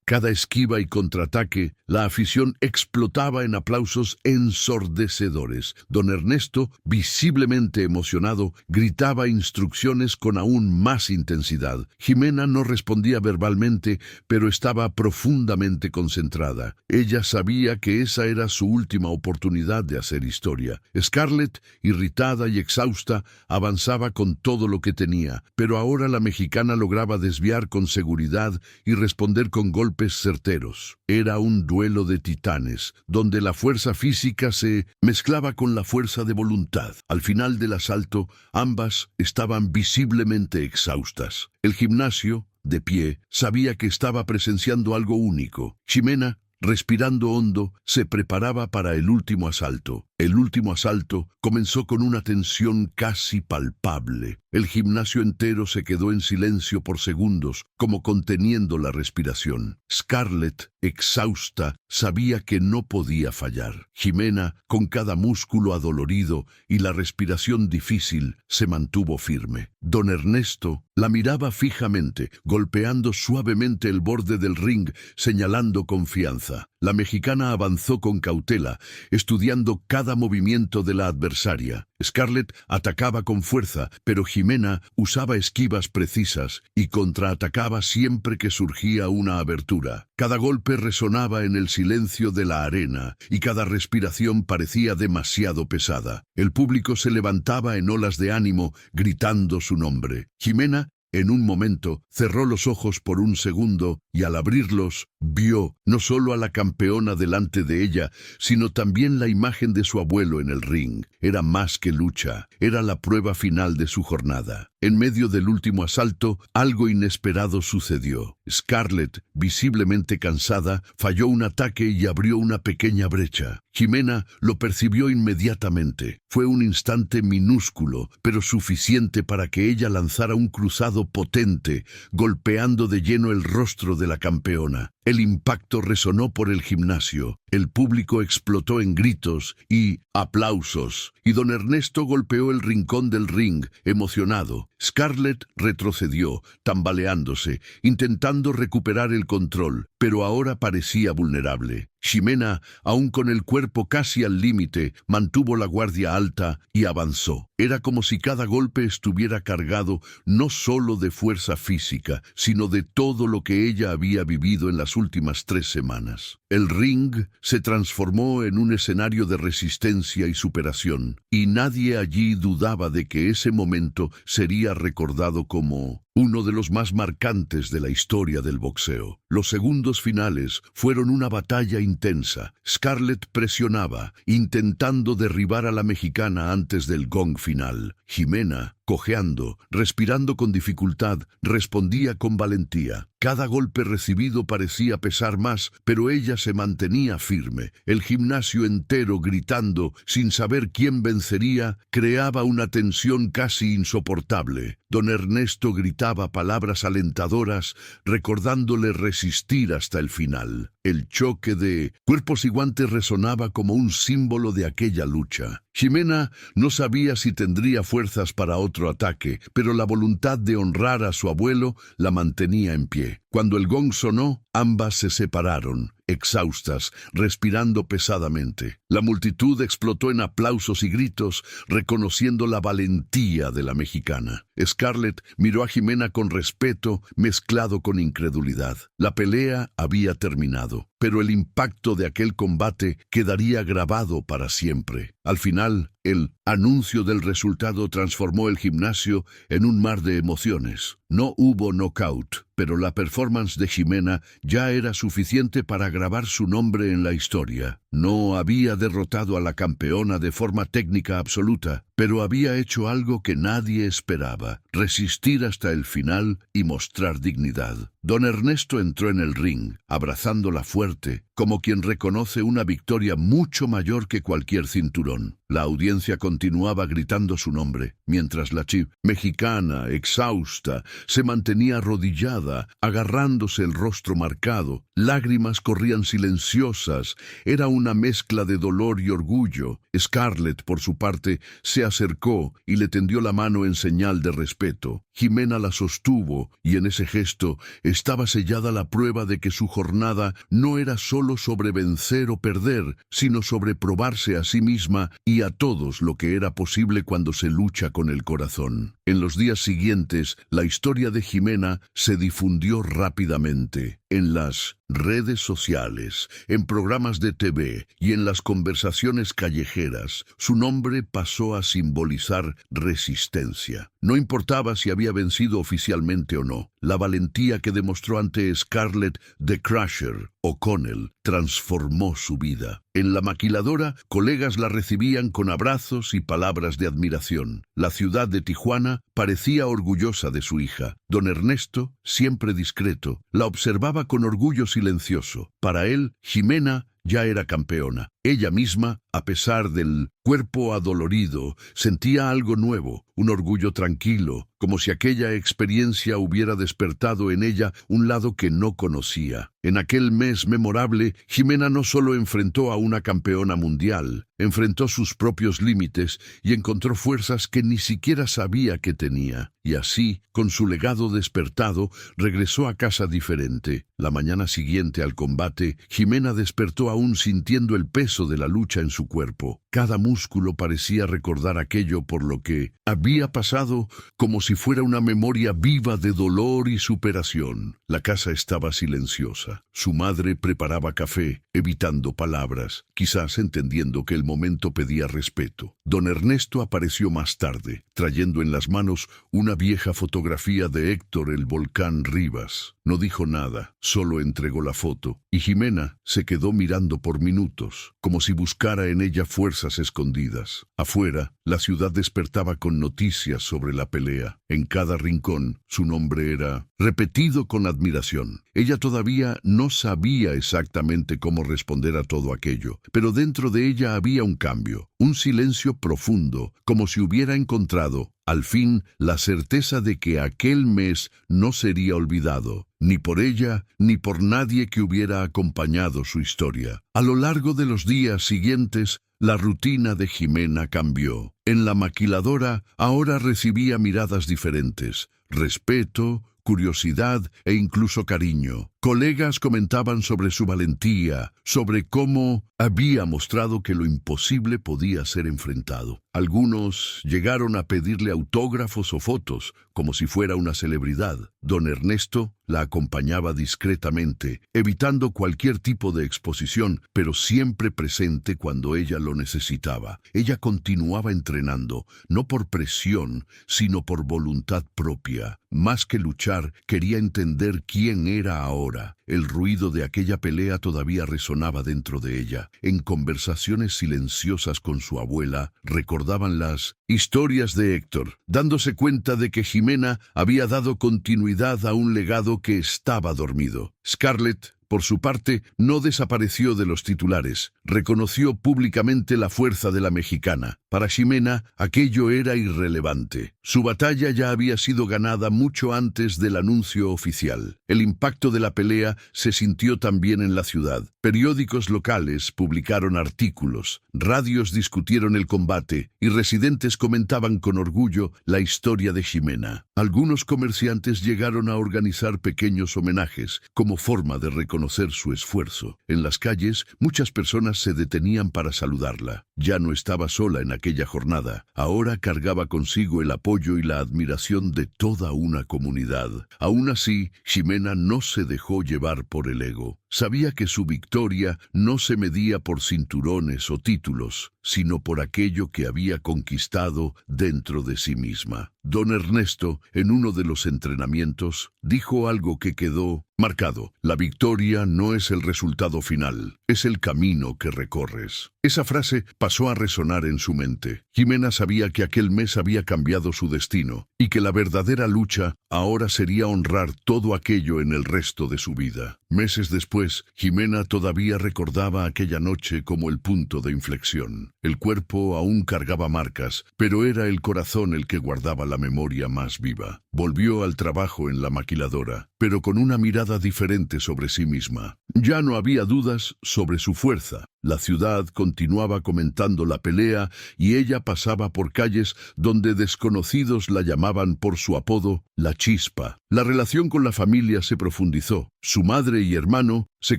Cada esquiva y contraataque, la afición explotaba en aplausos ensordecedores. Don Ernesto, visiblemente emocionado, gritaba instrucciones con aún más intensidad. Jimena no respondía verbalmente, pero estaba profundamente concentrada. Ella sabía que esa era su última oportunidad de hacer historia. Scarlett, irritada y exhausta, avanzaba con todo lo que tenía, pero ahora la mexicana lograba desviar con seguridad y responder con golpes golpes certeros. Era un duelo de titanes, donde la fuerza física se mezclaba con la fuerza de voluntad. Al final del asalto, ambas estaban visiblemente exhaustas. El gimnasio, de pie, sabía que estaba presenciando algo único. Ximena, respirando hondo, se preparaba para el último asalto. El último asalto comenzó con una tensión casi palpable. El gimnasio entero se quedó en silencio por segundos, como conteniendo la respiración. Scarlett, exhausta, sabía que no podía fallar. Ximena, con cada músculo adolorido y la respiración difícil, se mantuvo firme. Don Ernesto la miraba fijamente, golpeando suavemente el borde del ring, señalando confianza. La mexicana avanzó con cautela, estudiando cada movimiento de la adversaria. Scarlett atacaba con fuerza, pero Ximena usaba esquivas precisas y contraatacaba siempre que surgía una abertura. Cada golpe resonaba en el silencio de la arena y cada respiración parecía demasiado pesada. El público se levantaba en olas de ánimo, gritando su nombre. Ximena, en un momento, cerró los ojos por un segundo y al abrirlos, vio no solo a la campeona delante de ella, sino también la imagen de su abuelo en el ring. Era más que lucha, era la prueba final de su jornada. En medio del último asalto, algo inesperado sucedió. Scarlett, visiblemente cansada, falló un ataque y abrió una pequeña brecha. Ximena lo percibió inmediatamente. Fue un instante minúsculo, pero suficiente para que ella lanzara un cruzado potente, golpeando de lleno el rostro de la campeona. El impacto resonó por el gimnasio. El público explotó en gritos y aplausos, y don Ernesto golpeó el rincón del ring, emocionado. Scarlett retrocedió, tambaleándose, intentando recuperar el control, pero ahora parecía vulnerable. Ximena, aún con el cuerpo casi al límite, mantuvo la guardia alta y avanzó. Era como si cada golpe estuviera cargado no solo de fuerza física, sino de todo lo que ella había vivido en las últimas 3 semanas. El ring se transformó en un escenario de resistencia y superación, y nadie allí dudaba de que ese momento sería recordado como uno de los más marcantes de la historia del boxeo. Los segundos finales fueron una batalla intensa. Scarlett presionaba, intentando derribar a la mexicana antes del gong final. Ximena, cojeando, respirando con dificultad, respondía con valentía. Cada golpe recibido parecía pesar más, pero ella se mantenía firme. El gimnasio entero, gritando, sin saber quién vencería, creaba una tensión casi insoportable. Don Ernesto gritaba palabras alentadoras, recordándole resistir hasta el final. El choque de cuerpos y guantes resonaba como un símbolo de aquella lucha. Ximena no sabía si tendría fuerzas para otro ataque, pero la voluntad de honrar a su abuelo la mantenía en pie. Cuando el gong sonó, ambas se separaron, exhaustas, respirando pesadamente. La multitud explotó en aplausos y gritos, reconociendo la valentía de la mexicana. Scarlett miró a Ximena con respeto, mezclado con incredulidad. La pelea había terminado, pero el impacto de aquel combate quedaría grabado para siempre. Al final, el anuncio del resultado transformó el gimnasio en un mar de emociones. No hubo knockout, pero la performance de Ximena ya era suficiente para grabar su nombre en la historia. No había derrotado a la campeona de forma técnica absoluta, pero había hecho algo que nadie esperaba: resistir hasta el final y mostrar dignidad. Don Ernesto entró en el ring, abrazándola fuerte, como quien reconoce una victoria mucho mayor que cualquier cinturón. La audiencia continuaba gritando su nombre, mientras la chica mexicana, exhausta, se mantenía arrodillada, agarrándose el rostro marcado. Lágrimas corrían silenciosas. Era una mezcla de dolor y orgullo. Scarlett, por su parte, se acercó y le tendió la mano en señal de respeto. Ximena la sostuvo, y en ese gesto estaba sellada la prueba de que su jornada no era solo sobre vencer o perder, sino sobre probarse a sí misma y a todos lo que era posible cuando se lucha con el corazón. En los días siguientes, la historia de Jimena se difundió rápidamente en las redes sociales, en programas de TV y en las conversaciones callejeras. Su nombre pasó a simbolizar resistencia. No importaba si había vencido oficialmente o no. La valentía que demostró ante Scarlett the Crusher O'Connell transformó su vida. En la maquiladora, colegas la recibían con abrazos y palabras de admiración. La ciudad de Tijuana parecía orgullosa de su hija. Don Ernesto, siempre discreto, la observaba con orgullo silencioso. Para él, Jimena ya era campeona. Ella misma, a pesar del cuerpo adolorido, sentía algo nuevo, un orgullo tranquilo, como si aquella experiencia hubiera despertado en ella un lado que no conocía. En aquel mes memorable, Jimena no solo enfrentó a una campeona mundial, enfrentó sus propios límites y encontró fuerzas que ni siquiera sabía que tenía. Y así, con su legado despertado, regresó a casa diferente. La mañana siguiente al combate, Jimena despertó aún sintiendo el peso de la lucha en su cuerpo. Cada músculo parecía recordar aquello por lo que había pasado, como si fuera una memoria viva de dolor y superación. La casa estaba silenciosa. Su madre preparaba café, evitando palabras, quizás entendiendo que el momento pedía respeto. Don Ernesto apareció más tarde, trayendo en las manos una vieja fotografía de Héctor el Volcán Rivas. No dijo nada, solo entregó la foto, y Jimena se quedó mirando por minutos, como si buscara en ella fuerzas escondidas. Afuera, la ciudad despertaba con noticias sobre la pelea. En cada rincón, su nombre era repetido con admiración. Ella todavía no sabía exactamente cómo responder a todo aquello, pero dentro de ella había un cambio, un silencio profundo, como si hubiera encontrado, al fin, la certeza de que aquel mes no sería olvidado, ni por ella, ni por nadie que hubiera acompañado su historia. A lo largo de los días siguientes, la rutina de Jimena cambió. En la maquiladora ahora recibía miradas diferentes, respeto, curiosidad e incluso cariño. Colegas comentaban sobre su valentía, sobre cómo había mostrado que lo imposible podía ser enfrentado. Algunos llegaron a pedirle autógrafos o fotos, como si fuera una celebridad. Don Ernesto la acompañaba discretamente, evitando cualquier tipo de exposición, pero siempre presente cuando ella lo necesitaba. Ella continuaba entrenando, no por presión, sino por voluntad propia. Más que luchar, quería entender quién era ahora. El ruido de aquella pelea todavía resonaba dentro de ella. En conversaciones silenciosas con su abuela, recordaban las historias de Héctor, dándose cuenta de que Jimena había dado continuidad a un legado que estaba dormido. Scarlett, por su parte, no desapareció de los titulares. Reconoció públicamente la fuerza de la mexicana. Para Jimena, aquello era irrelevante. Su batalla ya había sido ganada mucho antes del anuncio oficial. El impacto de la pelea se sintió también en la ciudad. Periódicos locales publicaron artículos, radios discutieron el combate y residentes comentaban con orgullo la historia de Jimena. Algunos comerciantes llegaron a organizar pequeños homenajes como forma de reconocer su esfuerzo. En las calles, muchas personas se detenían para saludarla. Ya no estaba sola en aquella jornada. Ahora cargaba consigo el apoyo y la admiración de toda una comunidad. Aún así, Jimena no se dejó llevar por el ego. Sabía que su victoria no se medía por cinturones o títulos, sino por aquello que había conquistado dentro de sí misma. Don Ernesto, en uno de los entrenamientos, dijo algo que quedó marcado: la victoria no es el resultado final, es el camino que recorres. Esa frase pasó a resonar en su mente. Jimena sabía que aquel mes había cambiado su destino, y que la verdadera lucha ahora sería honrar todo aquello en el resto de su vida. Meses después, Jimena todavía recordaba aquella noche como el punto de inflexión. El cuerpo aún cargaba marcas, pero era el corazón el que guardaba la memoria más viva. Volvió al trabajo en la maquiladora, pero con una mirada diferente sobre sí misma. Ya no había dudas sobre su fuerza. La ciudad continuaba comentando la pelea y ella pasaba por calles donde desconocidos la llamaban por su apodo, la Chispa. La relación con la familia se profundizó. Su madre y hermano se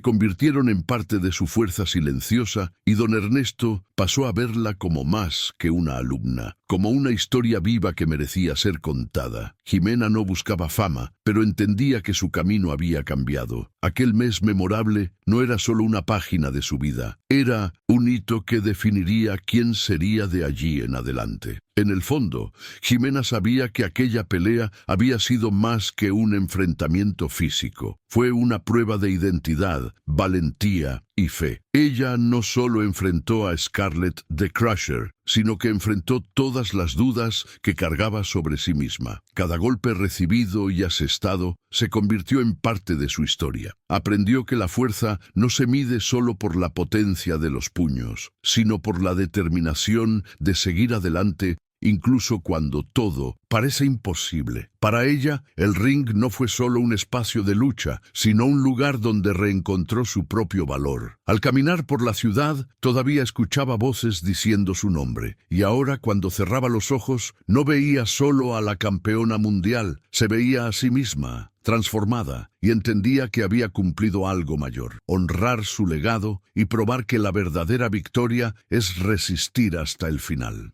convirtieron en parte de su fuerza silenciosa y don Ernesto pasó a verla como más que una alumna, como una historia viva que merecía ser contada. Jimena no buscaba fama, pero entendía que su camino había cambiado. Aquel mes memorable no era solo una página de su vida, era un hito que definiría quién sería de allí en adelante. En el fondo, Jimena sabía que aquella pelea había sido más que un enfrentamiento físico. Fue una prueba de identidad, valentía y fe. Ella no solo enfrentó a Scarlett the Crusher, sino que enfrentó todas las dudas que cargaba sobre sí misma. Cada golpe recibido y asestado se convirtió en parte de su historia. Aprendió que la fuerza no se mide solo por la potencia de los puños, sino por la determinación de seguir adelante incluso cuando todo parece imposible. Para ella, el ring no fue solo un espacio de lucha, sino un lugar donde reencontró su propio valor. Al caminar por la ciudad, todavía escuchaba voces diciendo su nombre, y ahora cuando cerraba los ojos, no veía solo a la campeona mundial, se veía a sí misma, transformada, y entendía que había cumplido algo mayor, honrar su legado y probar que la verdadera victoria es resistir hasta el final.